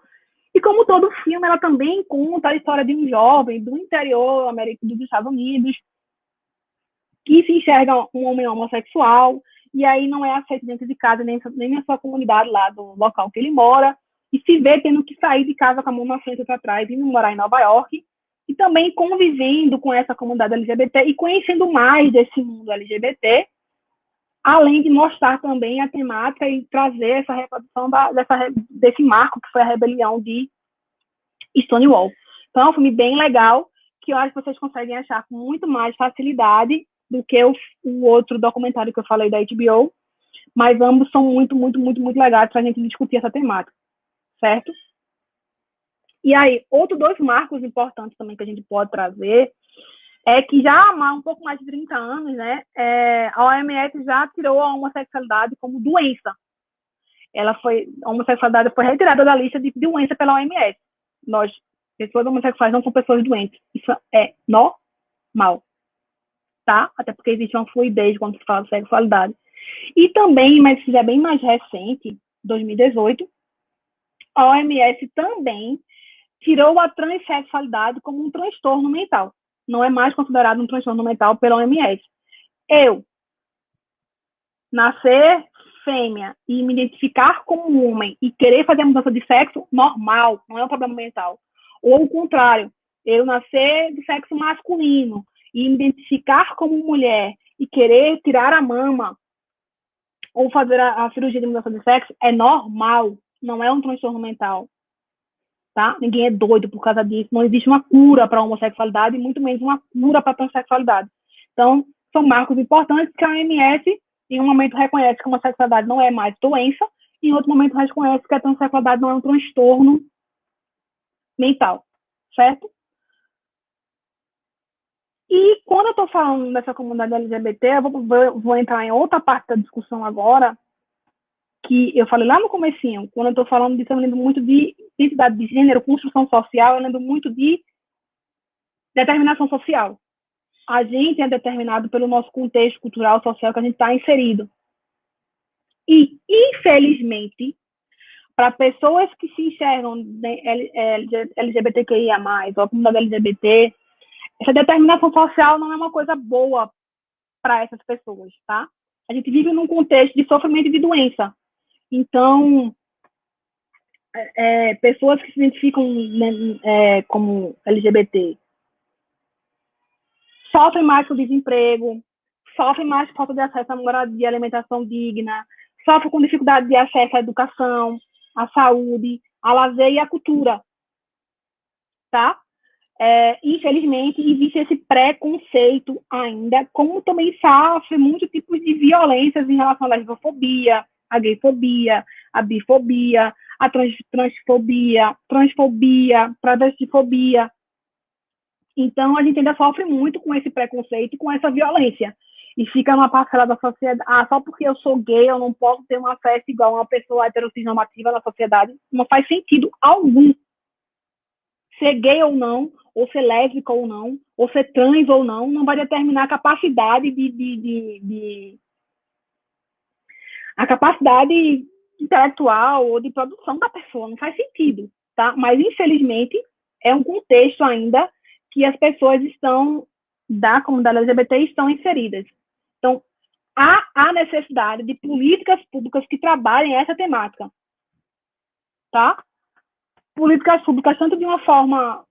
e como todo filme, ela também conta a história de um jovem do interior dos Estados Unidos que se enxerga um homem homossexual, e aí não é aceito dentro de casa, nem na sua comunidade lá do local que ele mora, e se vê tendo que sair de casa com a mão na frente e para trás, indo morar em Nova York, e também convivendo com essa comunidade LGBT e conhecendo mais desse mundo LGBT, além de mostrar também a temática e trazer essa reprodução desse marco que foi a rebelião de Stonewall. Então, é um filme bem legal, que eu acho que vocês conseguem achar com muito mais facilidade do que o outro documentário que eu falei da HBO, mas ambos são muito legais para a gente discutir essa temática, certo? E aí, outros dois marcos importantes também que a gente pode trazer é que já há um pouco mais de 30 anos, né, a OMS já tirou a homossexualidade como doença. A homossexualidade foi retirada da lista de doença pela OMS. Pessoas homossexuais não são pessoas doentes. Isso é normal, tá? Até porque existe uma fluidez quando se fala de sexualidade. E também, mas já é bem mais recente, 2018, a OMS também tirou a transexualidade como um transtorno mental. Não é mais considerado um transtorno mental pela OMS. Eu nascer fêmea e me identificar como homem e querer fazer a mudança de sexo, normal, não é um problema mental. Ou o contrário, eu nascer do sexo masculino e me identificar como mulher e querer tirar a mama ou fazer a cirurgia de mudança de sexo é normal, não é um transtorno mental. Tá? Ninguém é doido por causa disso. Não existe uma cura para a homossexualidade e muito menos uma cura para a transexualidade. Então, são marcos importantes que a OMS, em um momento, reconhece que a homossexualidade não é mais doença, e em outro momento, reconhece que a transexualidade não é um transtorno mental, certo? E quando eu estou falando dessa comunidade LGBT, eu vou entrar em outra parte da discussão agora, que eu falei lá no comecinho, quando eu estou falando disso, eu lembro muito de identidade de gênero, construção social, eu lembro muito de determinação social. A gente é determinado pelo nosso contexto cultural, social que a gente está inserido. E, infelizmente, para pessoas que se enxergam LGBTQIA+, ou a comunidade LGBT, essa determinação social não é uma coisa boa para essas pessoas, tá? A gente vive num contexto de sofrimento e de doença. Então, pessoas que se identificam como LGBT sofrem mais com desemprego, sofrem mais por falta de acesso à moradia, alimentação digna, sofrem com dificuldade de acesso à educação, à saúde, ao lazer e à cultura, tá? Infelizmente, existe esse preconceito ainda, como também sofre muitos tipos de violências em relação à lesbofobia, à gayfobia, à bifobia, à transfobia, travestifobia. Então, a gente ainda sofre muito com esse preconceito e com essa violência. E fica numa parcela da sociedade, só porque eu sou gay, eu não posso ter um acesso igual a uma pessoa heteronormativa na sociedade. Não faz sentido algum. Ser gay ou não, ou ser lésbica ou não, ou ser trans ou não vai determinar a capacidade a capacidade intelectual ou de produção da pessoa. Não faz sentido, tá? Mas, infelizmente, é um contexto ainda que as pessoas da comunidade LGBT estão inseridas. Então, há necessidade de políticas públicas que trabalhem essa temática, tá? Políticas públicas, tanto de uma forma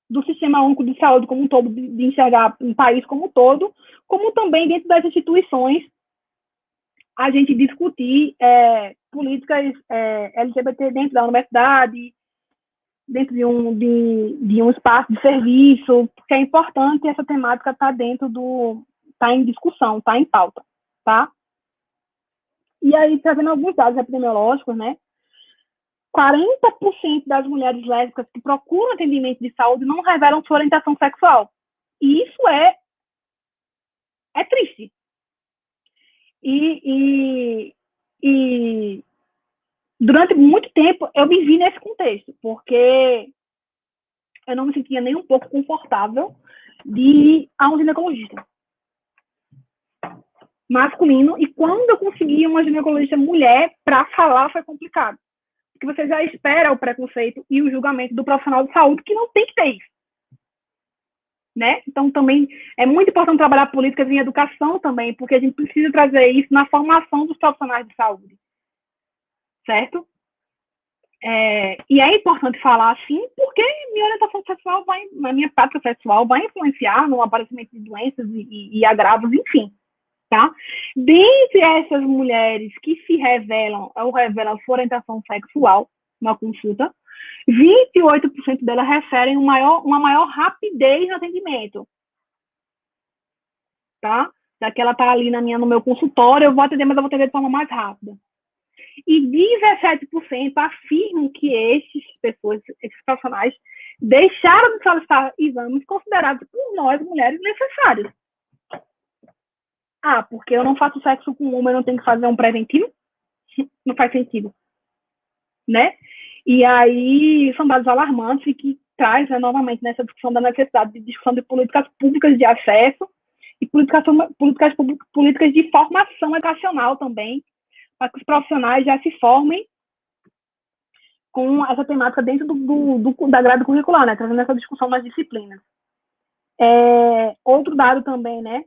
do Sistema Único de Saúde como um todo, de enxergar um país como um todo, como também dentro das instituições, a gente discutir políticas LGBT dentro da universidade, dentro de um espaço de serviço, porque é importante essa temática estar tá em discussão, tá em pauta, tá? E aí, trazendo alguns dados epidemiológicos, né? 40% das mulheres lésbicas que procuram atendimento de saúde não revelam sua orientação sexual. E isso é triste. E durante muito tempo eu me vi nesse contexto, porque eu não me sentia nem um pouco confortável de ir a um ginecologista masculino, e quando eu consegui uma ginecologista mulher, para falar foi complicado. Porque você já espera o preconceito e o julgamento do profissional de saúde, que não tem que ter isso. Né? Então, também é muito importante trabalhar políticas em educação também, porque a gente precisa trazer isso na formação dos profissionais de saúde. Certo? E é importante falar assim, porque minha orientação sexual na minha prática sexual vai influenciar no aparecimento de doenças e agravos, enfim. Tá? Dentre essas mulheres que se revelam ou revelam sua orientação sexual na consulta, 28% delas referem uma maior rapidez no atendimento. Tá? Já que ela está ali no meu consultório, eu vou atender, mas eu vou atender de forma mais rápida. E 17% afirmam que esses profissionais, deixaram de solicitar exames considerados por nós, mulheres, necessários. Porque eu não faço sexo com um homem, eu não tenho que fazer um preventivo? Não faz sentido. Né? E aí, são dados alarmantes e que traz, né, novamente, nessa discussão da necessidade de discussão de políticas públicas de acesso e políticas de formação educacional também, para que os profissionais já se formem com essa temática dentro da grade curricular, né? Trazendo essa discussão nas disciplinas. Outro dado também, né?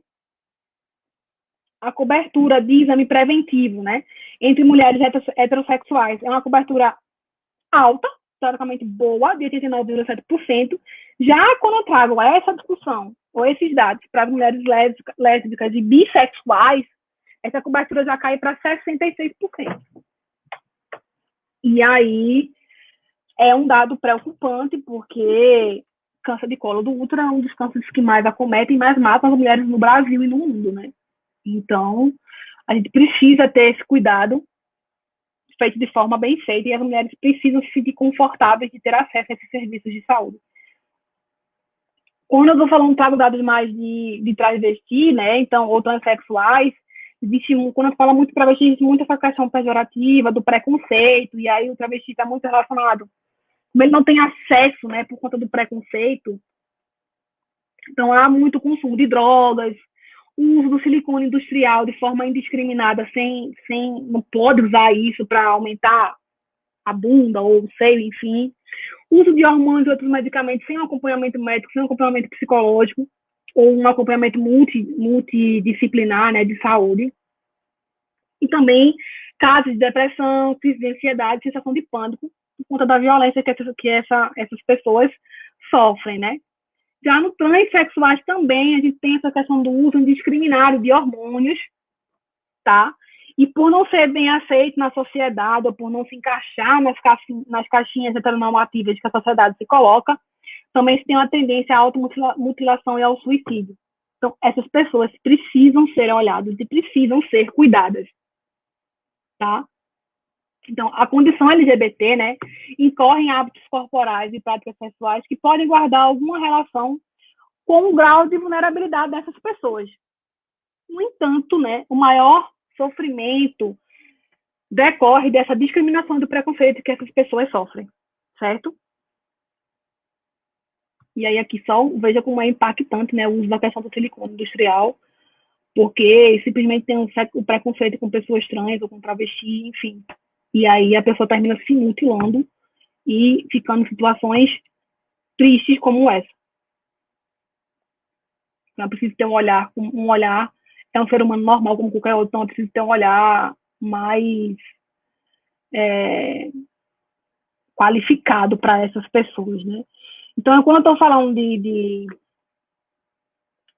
A cobertura de exame preventivo, né? Entre mulheres heterossexuais é uma cobertura alta, teoricamente boa, de 89,7%. Já quando eu trago essa discussão, ou esses dados, para as mulheres lésbicas e bissexuais, essa cobertura já cai para 66%. E aí é um dado preocupante, porque câncer de colo do útero é um dos cânceres que mais acometem e mais matam as mulheres no Brasil e no mundo, né? Então, a gente precisa ter esse cuidado feito de forma bem feita e as mulheres precisam se sentir confortáveis de ter acesso a esses serviços de saúde. Quando eu estou falando, trago dados mais de travesti, né? Então, ou transexuais, existe, quando eu falo muito de travesti, existe muito essa questão pejorativa, do preconceito, e aí o travesti está muito relacionado. Como ele não tem acesso, né, por conta do preconceito, então há muito consumo de drogas, o uso do silicone industrial de forma indiscriminada, não pode usar isso para aumentar a bunda ou o seio, enfim. Uso de hormônios e outros medicamentos sem um acompanhamento médico, sem um acompanhamento psicológico, ou um acompanhamento multidisciplinar, né, de saúde. E também casos de depressão, crise de ansiedade, sensação de pânico, por conta da violência que essas pessoas sofrem, né? Já no transexuais também, a gente tem essa questão do uso indiscriminado de hormônios, tá? E por não ser bem aceito na sociedade, ou por não se encaixar nas caixinhas heteronormativas que a sociedade se coloca, também se tem uma tendência à automutilação e ao suicídio. Então, essas pessoas precisam ser olhadas e precisam ser cuidadas, tá? Então, a condição LGBT, né, incorre em hábitos corporais e práticas sexuais que podem guardar alguma relação com o grau de vulnerabilidade dessas pessoas. No entanto, né, o maior sofrimento decorre dessa discriminação e do preconceito que essas pessoas sofrem, certo? E aí aqui só veja como é impactante, né, o uso da questão do silicone industrial, porque simplesmente tem o preconceito com pessoas trans ou com travesti, enfim. E aí a pessoa termina se mutilando e ficando em situações tristes como essa. Então, precisa ter um olhar, é um ser humano normal como qualquer outro, então precisa ter um olhar mais qualificado para essas pessoas, né? Então, quando eu estou falando de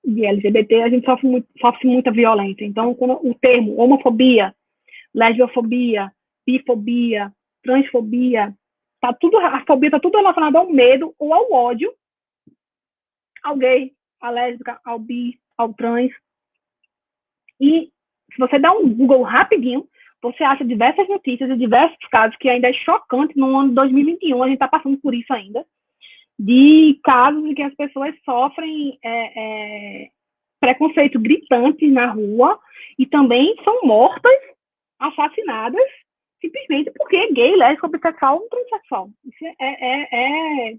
LGBT, a gente sofre muita violência. Então, quando o termo homofobia, lesbiofobia, bifobia, transfobia, a fobia está tudo relacionada ao medo ou ao ódio ao gay, à lésbica, ao bi, ao trans. E se você dá um Google rapidinho, você acha diversas notícias e diversos casos que ainda é chocante no ano de 2021, a gente está passando por isso ainda, de casos em que as pessoas sofrem preconceito gritante na rua e também são mortas, assassinadas, simplesmente porque é gay, lésbico, bissexual ou transexual. Isso é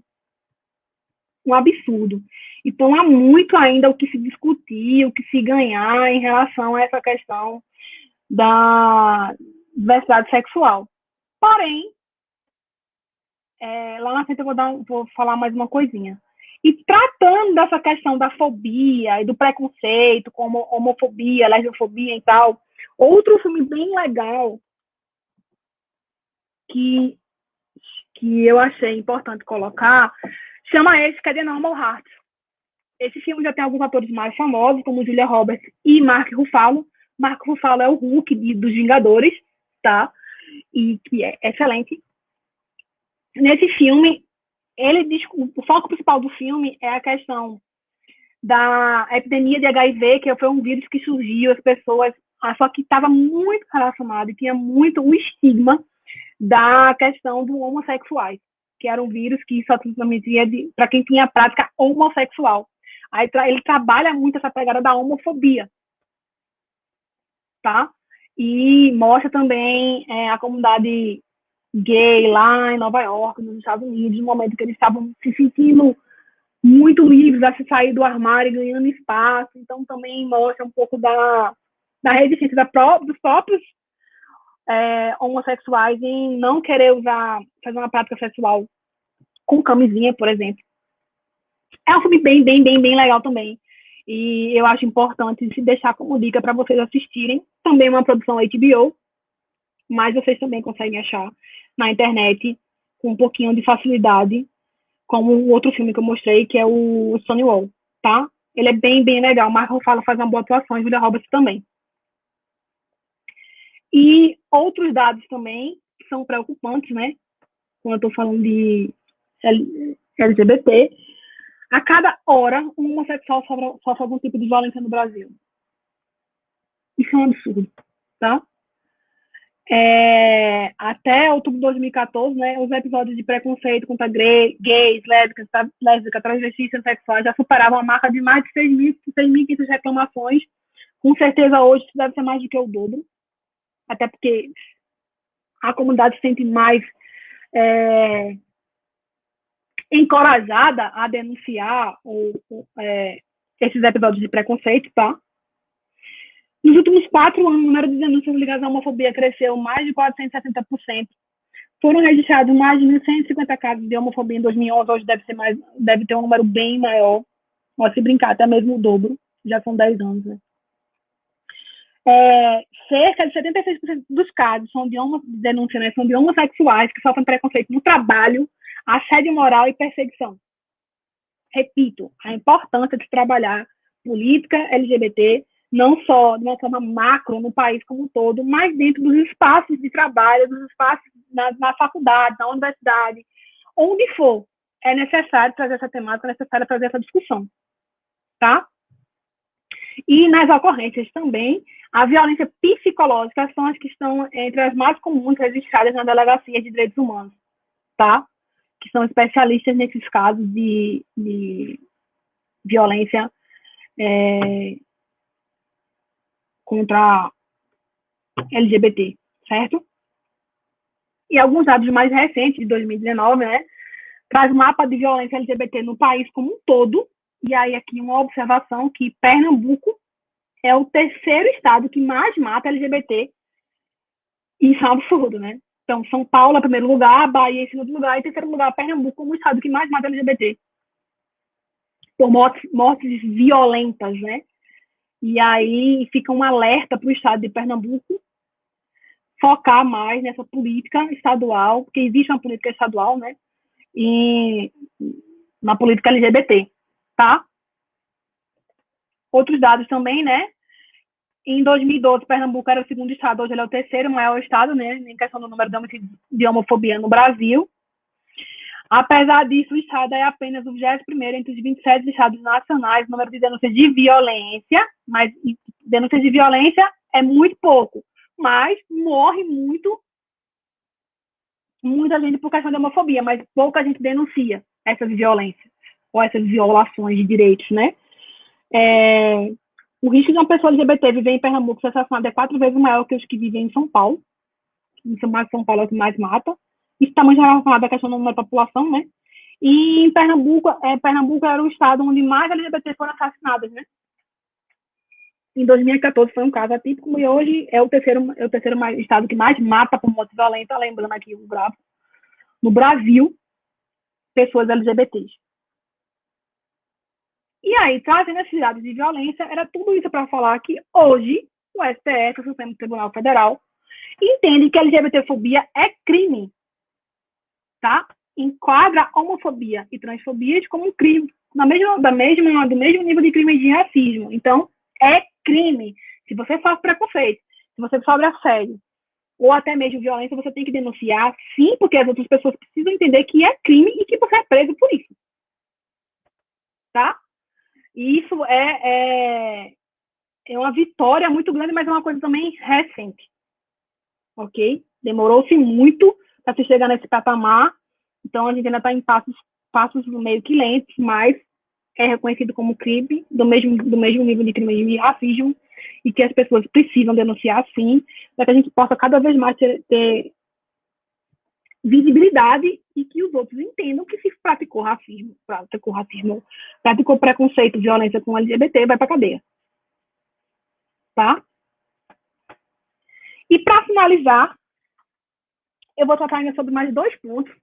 um absurdo. Então, há muito ainda o que se discutir, o que se ganhar em relação a essa questão da diversidade sexual. Porém, lá na frente eu vou falar mais uma coisinha. E tratando dessa questão da fobia e do preconceito, como homofobia, lesbofobia e tal, outro filme bem legal que eu achei importante colocar chama esse Cadê Normal Hearts. Esse filme já tem alguns atores mais famosos, como Julia Roberts e Mark Ruffalo. Mark Ruffalo é o Hulk dos Vingadores, tá? E que é excelente. Nesse filme, o foco principal do filme é a questão da epidemia de HIV, que foi um vírus que surgiu, as pessoas, só que estava muito relacionado e tinha muito o estigma da questão do homossexuais, que era um vírus que só transmitia para quem tinha prática homossexual. Aí ele trabalha muito essa pegada da homofobia, tá? E mostra também a comunidade gay lá em Nova York, nos Estados Unidos, no momento que eles estavam se sentindo muito livres a se sair do armário, ganhando espaço. Então também mostra um pouco da resistência dos próprios homossexuais em não querer fazer uma prática sexual com camisinha, por exemplo. É um filme bem legal também. E eu acho importante se deixar como dica para vocês assistirem. Também uma produção HBO, mas vocês também conseguem achar na internet com um pouquinho de facilidade, como o outro filme que eu mostrei, que é o Stonewall, tá? Ele é bem legal. O Mark Ruffalo faz uma boa atuação e Julia Roberts também. E outros dados também que são preocupantes, né? Quando eu estou falando de LGBT, A cada hora, um homossexual sofre algum tipo de violência no Brasil. Isso é um absurdo, tá? Até outubro de 2014, né, os episódios de preconceito contra gays, lésbicas, transvestis e sexuais já superavam a marca de mais de 6.500 reclamações. Com certeza, hoje, isso deve ser mais do que o dobro. Até porque a comunidade se sente mais encorajada a denunciar esses episódios de preconceito, tá? Nos últimos 4 anos, o número de denúncias ligadas à homofobia cresceu mais de 470%. Foram registrados mais de 1.150 casos de homofobia em 2011. Hoje deve ter um número bem maior. Pode se brincar, até mesmo o dobro. Já são 10 anos, né? Cerca de 76% dos casos são de denúncia, né? São de homossexuais que sofrem preconceito no trabalho, assédio moral e perseguição. Repito, a importância de trabalhar política LGBT, não só de uma forma macro no país como um todo, mas dentro dos espaços de trabalho, dos espaços na faculdade, na universidade, onde for, é necessário trazer essa temática, é necessário trazer essa discussão, tá? E nas ocorrências também, a violência psicológica são as que estão entre as mais comuns registradas na Delegacia de Direitos Humanos, tá? Que são especialistas nesses casos de violência contra LGBT, certo? E alguns dados mais recentes, de 2019, né, traz um mapa de violência LGBT no país como um todo, e aí aqui uma observação que Pernambuco é o terceiro estado que mais mata LGBT, e isso é um absurdo, né? Então, São Paulo em primeiro lugar, Bahia em segundo lugar, e em terceiro lugar, Pernambuco como o estado que mais mata LGBT. Por mortes violentas, né? E aí fica um alerta para o estado de Pernambuco focar mais nessa política estadual, porque existe uma política estadual, né? E na política LGBT, tá? Outros dados também, né? Em 2012, Pernambuco era o segundo estado, hoje ele é o terceiro maior estado, né? Em questão do número de homofobia no Brasil. Apesar disso, o estado é apenas o 21º entre os 27 estados nacionais, no número de denúncias de violência, mas denúncias de violência é muito pouco, mas morre muita gente por questão de homofobia, mas pouca gente denuncia essas violências, ou essas violações de direitos, né? O risco de uma pessoa LGBT viver em Pernambuco ser assassinada é 4 vezes maior que os que vivem em São Paulo. Em São Paulo é o que mais mata. Isso está muito relacionado à questão do número da população, né? E em Pernambuco era o estado onde mais LGBT foram assassinadas, né? Em 2014 foi um caso atípico e hoje é o terceiro estado que mais mata por morte violenta, lembrando aqui o gráfico, no Brasil, pessoas LGBTs. E aí, trazendo esses dados de violência, era tudo isso para falar que hoje o STF, o Supremo Tribunal Federal, entende que a LGBTfobia é crime, tá? Enquadra homofobia e transfobia como um crime, do mesmo nível de crime de racismo. Então, é crime. Se você sofre preconceito, se você sofre assédio, ou até mesmo violência, você tem que denunciar, sim, porque as outras pessoas precisam entender que é crime e que você é preso por isso. Tá? E isso é uma vitória muito grande, mas é uma coisa também recente. Ok? Demorou-se muito para se chegar nesse patamar, então a gente ainda está em passos meio que lentos, mas é reconhecido como crime, do mesmo nível de crime de racismo, e que as pessoas precisam denunciar, sim, para que a gente possa cada vez mais ter visibilidade e que os outros entendam que se praticou preconceito, violência com LGBT, vai para cadeia. Tá? E para finalizar, eu vou tratar ainda sobre mais 2 pontos.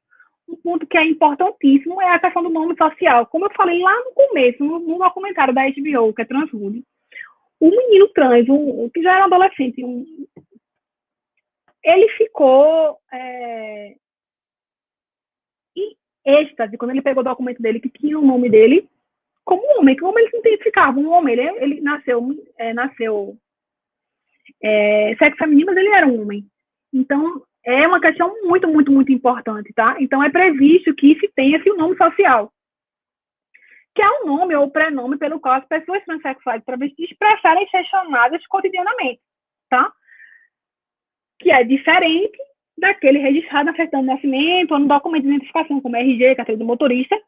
Um ponto que é importantíssimo é a questão do nome social. Como eu falei lá no começo, no documentário da HBO, que é Transhood, o menino trans, que já era um adolescente, ele ficou em êxtase quando ele pegou o documento dele, que tinha o nome dele, como homem, como ele se identificava, um homem. Ele nasceu sexo feminino, mas ele era um homem. Então, é uma questão muito, muito, muito importante, tá? Então, é previsto que se tenha esse nome social. que é o nome ou o prenome pelo qual as pessoas transexuais e travestis preferem ser chamadas cotidianamente, tá? Que é diferente daquele registrado na certidão de nascimento ou no documento de identificação, como RG, carteira do motorista,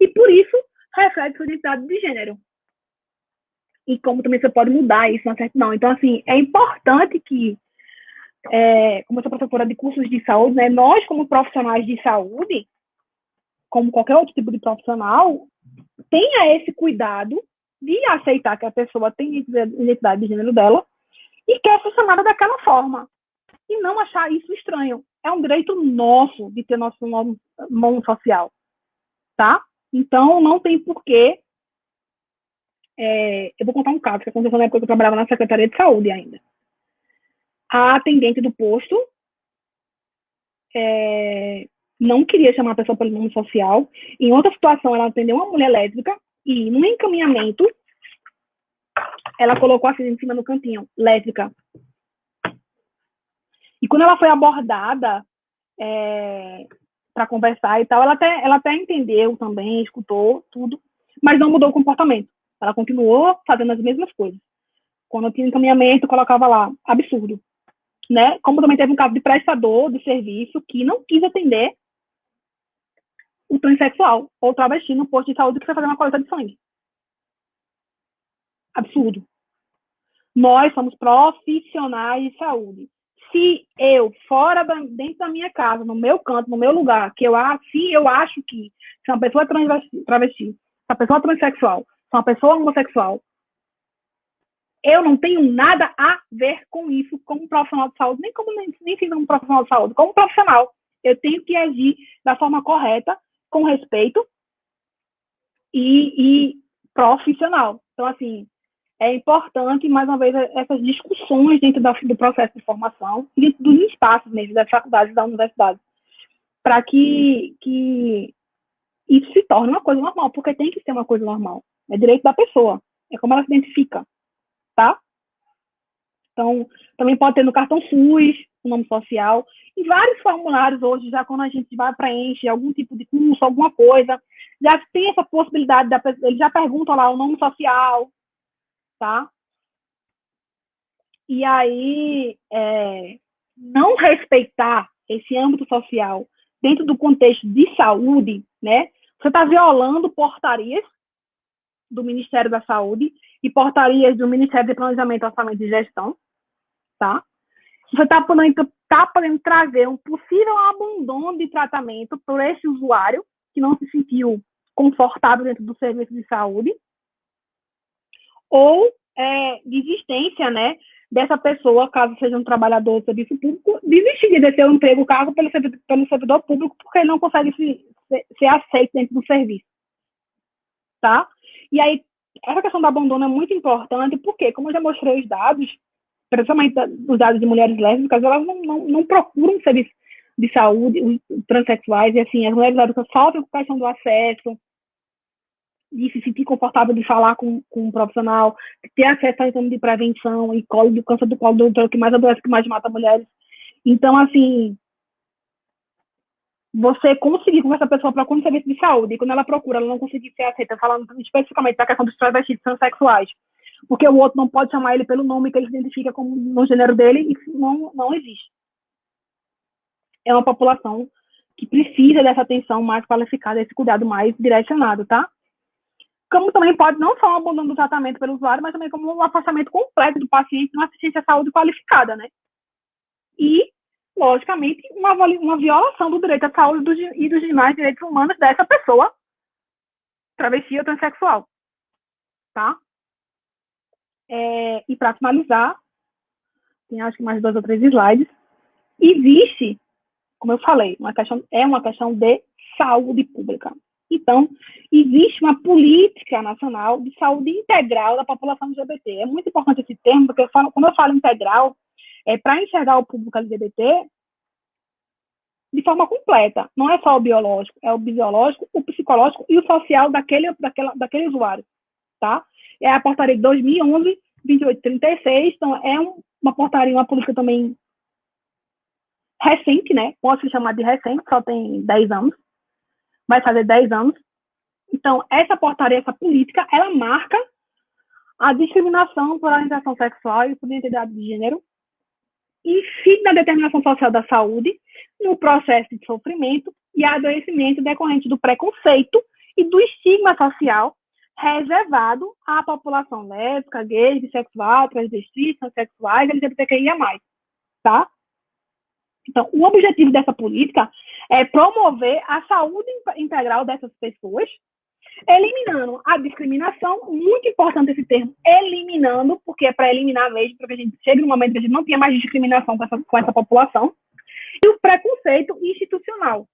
e por isso reflete sua identidade de gênero. E como também você pode mudar isso na certidão. Então, assim, é importante que, como eu sou professora de cursos de saúde, né, nós, como profissionais de saúde, como qualquer outro tipo de profissional, tenha esse cuidado de aceitar que a pessoa tem identidade de gênero dela e quer ser chamada daquela forma. E não achar isso estranho. É um direito nosso de ter nosso nome social, tá? Então, não tem porquê. Eu vou contar um caso que aconteceu na época que eu trabalhava na Secretaria de Saúde ainda. A atendente do posto não queria chamar a pessoa pelo nome social. Em outra situação, ela atendeu uma mulher lésbica e, no encaminhamento, ela colocou assim em cima no cantinho, lésbica. E quando ela foi abordada para conversar e tal, ela até entendeu também, escutou tudo, mas não mudou o comportamento. Ela continuou fazendo as mesmas coisas. Quando eu tinha encaminhamento, colocava lá, absurdo. Né? Como também teve um caso de prestador de serviço que não quis atender o transexual ou travesti no posto de saúde que foi fazer uma coleta de sangue. Absurdo. Nós somos profissionais de saúde. Se eu, dentro da minha casa, no meu canto, no meu lugar, se eu acho que se uma pessoa é travesti, se uma pessoa é transexual, se uma pessoa é homossexual, eu não tenho nada a ver com isso como profissional de saúde, nem como profissional de saúde, como profissional. Eu tenho que agir da forma correta, com respeito e profissional. Então, assim, é importante, mais uma vez, essas discussões dentro do processo de formação, dentro dos espaços mesmo, das faculdades, da universidade, para que isso se torne uma coisa normal, porque tem que ser uma coisa normal. É direito da pessoa, é como ela se identifica, tá? Então, também pode ter no cartão SUS, o nome social, e vários formulários hoje, já quando a gente vai preencher algum tipo de curso, alguma coisa, já tem essa possibilidade, eles já perguntam lá o nome social, tá? E aí, não respeitar esse âmbito social dentro do contexto de saúde, né? Você está violando portarias do Ministério da Saúde e portarias do Ministério de Planejamento, Orçamento e Gestão, tá? Você está podendo trazer um possível abandono de tratamento por esse usuário que não se sentiu confortável dentro do serviço de saúde, ou desistência, né, dessa pessoa, caso seja um trabalhador do serviço público, desistir de exercer o emprego, o cargo pelo servidor público, porque ele não consegue ser aceito dentro do serviço, tá? E aí, essa questão do abandono é muito importante, porque, como eu já mostrei os dados, principalmente os dados de mulheres lésbicas, elas não procuram serviço de saúde, os transexuais, e assim, as mulheres lésbicas sofrem com a questão do acesso, de se sentir confortável de falar com um profissional, de ter acesso a exame de prevenção e do câncer do colo do útero, que mais adoece, que mais mata mulheres. Então, assim, você conseguir com essa pessoa procura um serviço de saúde, e quando ela procura, ela não conseguir ser aceita, falando especificamente da questão dos travestis transexuais, porque o outro não pode chamar ele pelo nome que ele se identifica como no gênero dele, isso não existe. É uma população que precisa dessa atenção mais qualificada, desse cuidado mais direcionado, tá? Como também pode não só o abandono do tratamento pelo usuário, mas também como um afastamento completo do paciente na assistência à saúde qualificada, né? E, logicamente, uma violação do direito à saúde e dos demais direitos humanos dessa pessoa travesti ou transexual, tá? E para finalizar, tem acho que mais 2 ou 3 slides, existe, como eu falei, é uma questão de saúde pública. Então, existe uma política nacional de saúde integral da população LGBT. É muito importante esse termo, porque quando eu falo integral, é para enxergar o público LGBT de forma completa. Não é só o biológico, é o biológico, o psicológico e o social daquele usuário, tá? É a portaria de 2011, 2836, então é uma portaria, uma política também recente, né? Pode se chamar de recente, só tem 10 anos. Vai fazer 10 anos. Então, essa portaria, essa política, ela marca a discriminação por orientação sexual e por identidade de gênero, incide na determinação social da saúde, no processo de sofrimento e adoecimento decorrente do preconceito e do estigma social reservado à população lésbica, gay, bissexual, transvestis, transexuais, LGBTQIA+, tá? Então, o objetivo dessa política é promover a saúde integral dessas pessoas, eliminando a discriminação, muito importante esse termo, eliminando, porque é para eliminar mesmo, para que a gente chegue no momento que a gente não tenha mais discriminação com essa população, e o preconceito institucional,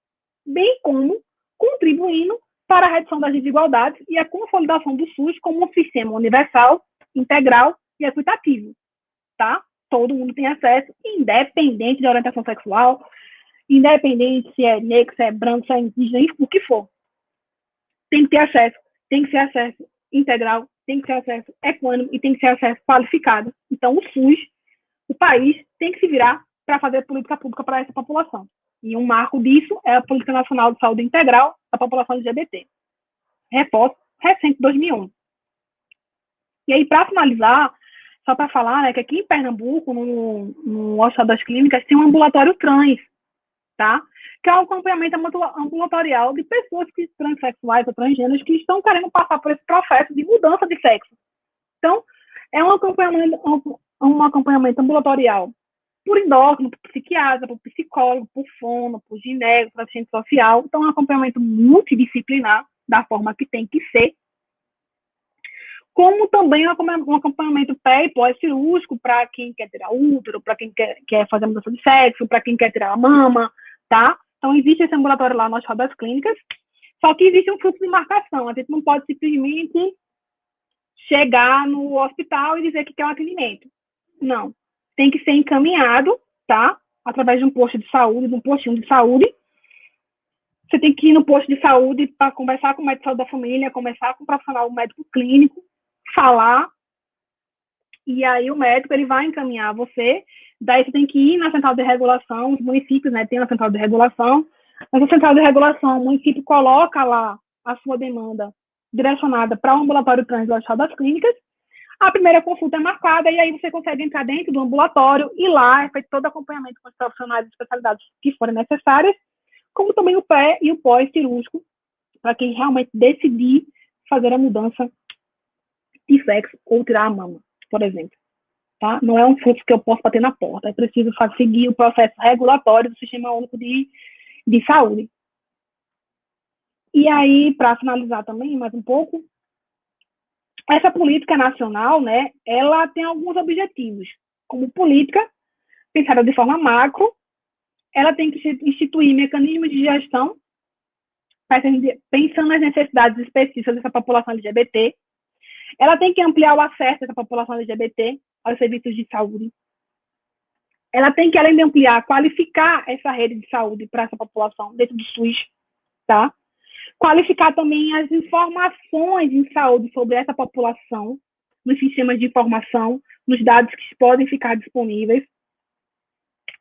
bem como contribuindo para a redução das desigualdades e a consolidação do SUS como um sistema universal, integral e equitativo, tá? Todo mundo tem acesso, independente de orientação sexual, independente se é negro, se é branco, se é indígena, o que for. Tem que ter acesso, tem que ser acesso integral, tem que ser acesso equânime e tem que ser acesso qualificado. Então, o SUS, o país, tem que se virar para fazer política pública para essa população. E um marco disso é a Política Nacional de Saúde Integral da População LGBT. Reforço recente, 2001. E aí, para finalizar, só para falar, né, que aqui em Pernambuco, no Hospital das Clínicas, tem um ambulatório trans, tá? Que é um acompanhamento ambulatorial de pessoas que transexuais ou transgêneros que estão querendo passar por esse processo de mudança de sexo. Então, é um acompanhamento ambulatorial por endócrino, por psiquiatra, por psicólogo, por fono, por gineco, por assistente social. Então, é um acompanhamento multidisciplinar, da forma que tem que ser, como também um acompanhamento pré e pós-cirúrgico para quem quer tirar útero, para quem quer fazer mudança de sexo, para quem quer tirar a mama, tá? Então, existe esse ambulatório lá no Hospital das Clínicas, só que existe um fluxo de marcação. A gente não pode simplesmente chegar no hospital e dizer que quer um atendimento. Não. Tem que ser encaminhado, tá? Através de um posto de saúde, de um postinho de saúde. Você tem que ir no posto de saúde para conversar com o médico de saúde da família, conversar com o profissional médico clínico, falar, e aí o médico ele vai encaminhar você. Daí você tem que ir na central de regulação, os municípios, né, tem a central de regulação. Nessa central de regulação, o município coloca lá a sua demanda direcionada para o ambulatório trans do Hospital das Clínicas. A primeira consulta é marcada e aí você consegue entrar dentro do ambulatório e lá é feito todo o acompanhamento com os profissionais de especialidades que forem necessárias, como também o pré e o pós-cirúrgico, para quem realmente decidir fazer a mudança de sexo ou tirar a mama, por exemplo. Tá? Não é um fluxo que eu posso bater na porta, é preciso seguir o processo regulatório do Sistema Único de Saúde. E aí, para finalizar também, mais um pouco, essa política nacional, né, ela tem alguns objetivos. Como política, pensada de forma macro, ela tem que instituir mecanismos de gestão, pensando nas necessidades específicas dessa população LGBT. Ela tem que ampliar o acesso dessa população LGBT aos serviços de saúde. Ela tem que, além de ampliar, qualificar essa rede de saúde para essa população dentro do SUS, tá? Qualificar também as informações em saúde sobre essa população nos sistemas de informação, nos dados que podem ficar disponíveis.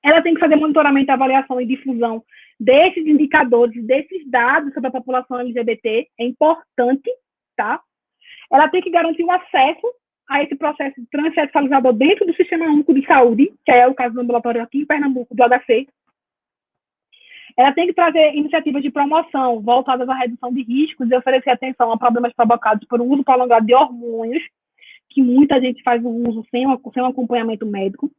Ela tem que fazer monitoramento, avaliação e difusão desses indicadores, desses dados sobre a população LGBT, é importante, tá? Ela tem que garantir o acesso a esse processo transexualizador dentro do Sistema Único de Saúde, que é o caso do ambulatório aqui em Pernambuco, do HC. Ela tem que trazer iniciativas de promoção voltadas à redução de riscos e oferecer atenção a problemas provocados por um uso prolongado de hormônios, que muita gente faz o uso sem um acompanhamento médico.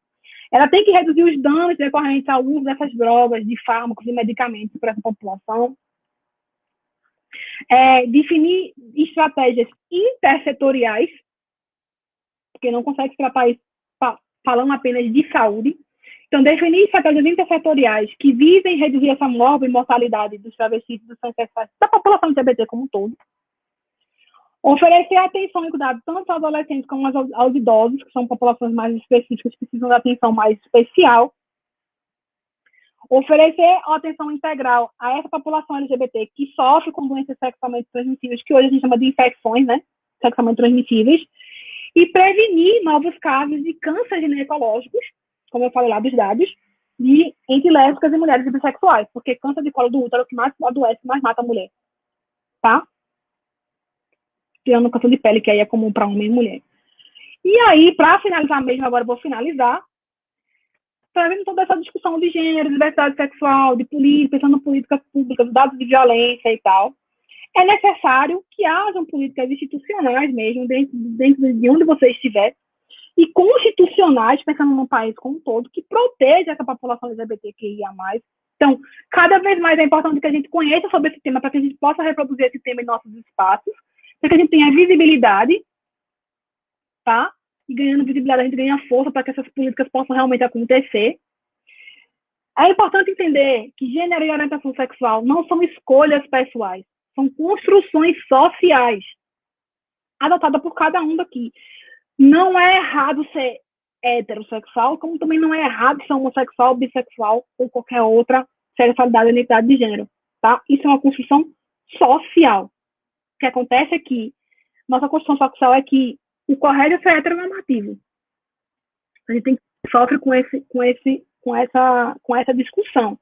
Ela tem que reduzir os danos decorrentes ao uso dessas drogas, de fármacos e medicamentos para essa população. Definir estratégias intersetoriais, porque não consegue se tratar isso falando apenas de saúde. Então, definir estratégias intersetoriais que visem reduzir essa mortalidade dos travestis e dos transexuais, da população LGBT como um todo. Oferecer atenção e cuidado tanto aos adolescentes como aos idosos, que são populações mais específicas, que precisam de atenção mais especial. Oferecer atenção integral a essa população LGBT que sofre com doenças sexualmente transmissíveis, que hoje a gente chama de infecções, né? Sexualmente transmissíveis. E prevenir novos casos de câncer ginecológicos, como eu falei lá dos dados, entre lésbicas e mulheres bissexuais, porque câncer de colo do útero é o que mais adoece, mais mata a mulher. Tá? tirando câncer de pele, que aí é comum para homem e mulher. E aí, para finalizar mesmo, agora eu vou finalizar, trazendo toda essa discussão de gênero, diversidade sexual, de política, pensando em políticas públicas, dados de violência e tal, é necessário que hajam políticas institucionais mesmo, dentro de onde você estiver, e constitucionais, pensando no país como um todo, que proteja essa população LGBTQIA+. Então, cada vez mais é importante que a gente conheça sobre esse tema, para que a gente possa reproduzir esse tema em nossos espaços, para que a gente tenha visibilidade, tá? E ganhando visibilidade, a gente ganha força para que essas políticas possam realmente acontecer. É importante entender que gênero e orientação sexual não são escolhas pessoais, são construções sociais, adotadas por cada um daqui. Não é errado ser heterossexual, como também não é errado ser homossexual, bissexual ou qualquer outra sexualidade ou identidade de gênero, tá? Isso é uma construção social. O que acontece é que nossa construção social é que o correto é ser heteronormativo. A gente sofre com essa discussão.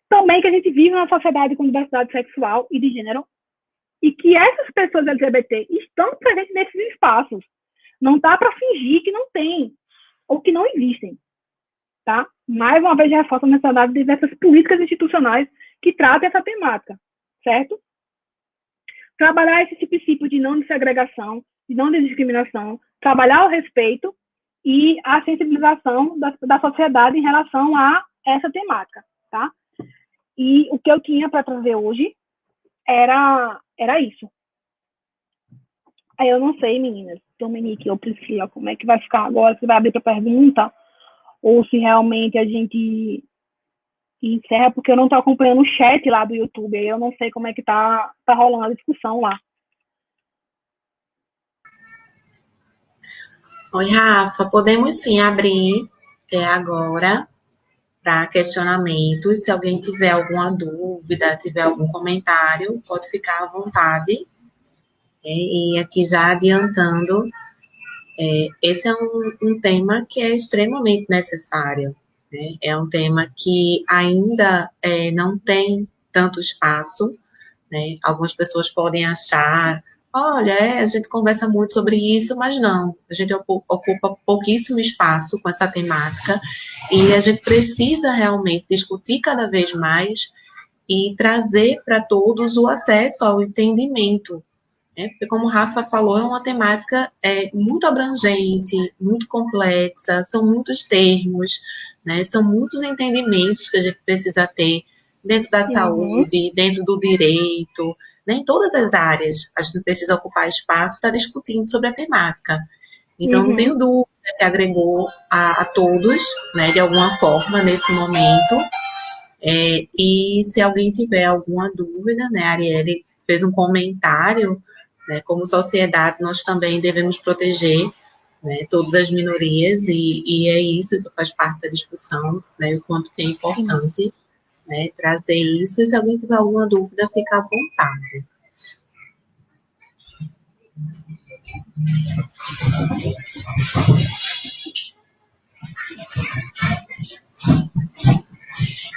Também que a gente vive numa sociedade com diversidade sexual e de gênero, e que essas pessoas LGBT estão presentes nesses espaços. Não dá para fingir que não tem, ou que não existem. Tá? Mais uma vez, reforça a necessidade de diversas políticas institucionais que tratem essa temática, certo? Trabalhar esse princípio de não segregação, de não discriminação, trabalhar o respeito e a sensibilização da sociedade em relação a essa temática, tá? E o que eu tinha para trazer hoje era isso. Aí eu não sei, meninas, Dominique ou Priscila, como é que vai ficar agora, se vai abrir para pergunta, ou se realmente a gente encerra, porque eu não estou acompanhando o chat lá do YouTube, aí eu não sei como é que tá rolando a discussão lá. Oi, Rafa, podemos sim abrir agora para questionamentos. Se alguém tiver alguma dúvida, tiver algum comentário, pode ficar à vontade. E aqui já adiantando, esse é um tema que é extremamente necessário, né? É um tema que ainda não tem tanto espaço, né? Algumas pessoas podem achar, olha, a gente conversa muito sobre isso, mas não, a gente ocupa pouquíssimo espaço com essa temática e a gente precisa realmente discutir cada vez mais e trazer para todos o acesso ao entendimento, né? Porque, como o Rafa falou, é uma temática muito abrangente, muito complexa, são muitos termos, né? São muitos entendimentos que a gente precisa ter dentro da saúde, dentro do direito, né? Em todas as áreas, a gente precisa ocupar espaço para discutindo sobre a temática. Então, não tenho dúvida que agregou a todos, né, de alguma forma, nesse momento. E se alguém tiver alguma dúvida, né, a Arielle fez um comentário, né, como sociedade, nós também devemos proteger, né, todas as minorias, e é isso faz parte da discussão, né, o quanto que é importante, né, trazer isso, e se alguém tiver alguma dúvida, fica à vontade.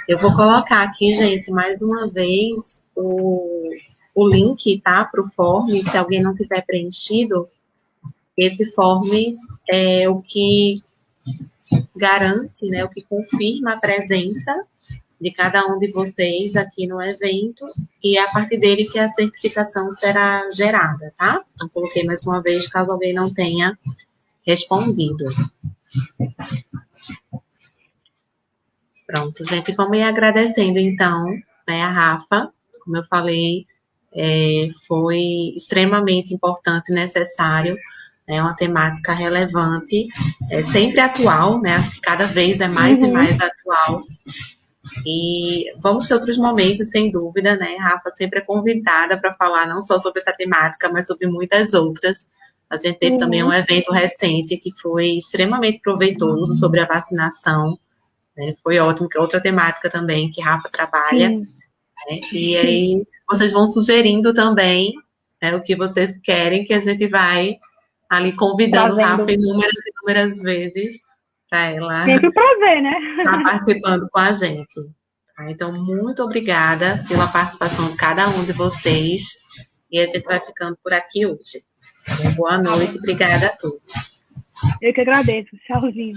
Eu vou colocar aqui, gente, mais uma vez o link, tá, para o form, se alguém não tiver preenchido, esse form é o que garante, né, o que confirma a presença de cada um de vocês aqui no evento, e é a partir dele que a certificação será gerada, tá? Então, coloquei mais uma vez, caso alguém não tenha respondido. Pronto, gente, vamos ir agradecendo, então, né, a Rafa, como eu falei, foi extremamente importante e necessário, é uma temática relevante, sempre atual, né, acho que cada vez é mais e mais atual, e vamos ter outros momentos, sem dúvida, né, Rafa sempre é convidada para falar não só sobre essa temática, mas sobre muitas outras. A gente teve também um evento recente que foi extremamente proveitoso sobre a vacinação, né, foi ótimo, que é outra temática também que Rafa trabalha, né, e aí vocês vão sugerindo também, né, o que vocês querem, que a gente vai ali convidando Rafa inúmeras vezes para ela sempre prazer, né? estar participando com a gente. Tá? Então, muito obrigada pela participação de cada um de vocês, E a gente vai ficando por aqui hoje. Boa noite, obrigada a todos. Eu que agradeço. Tchauzinho.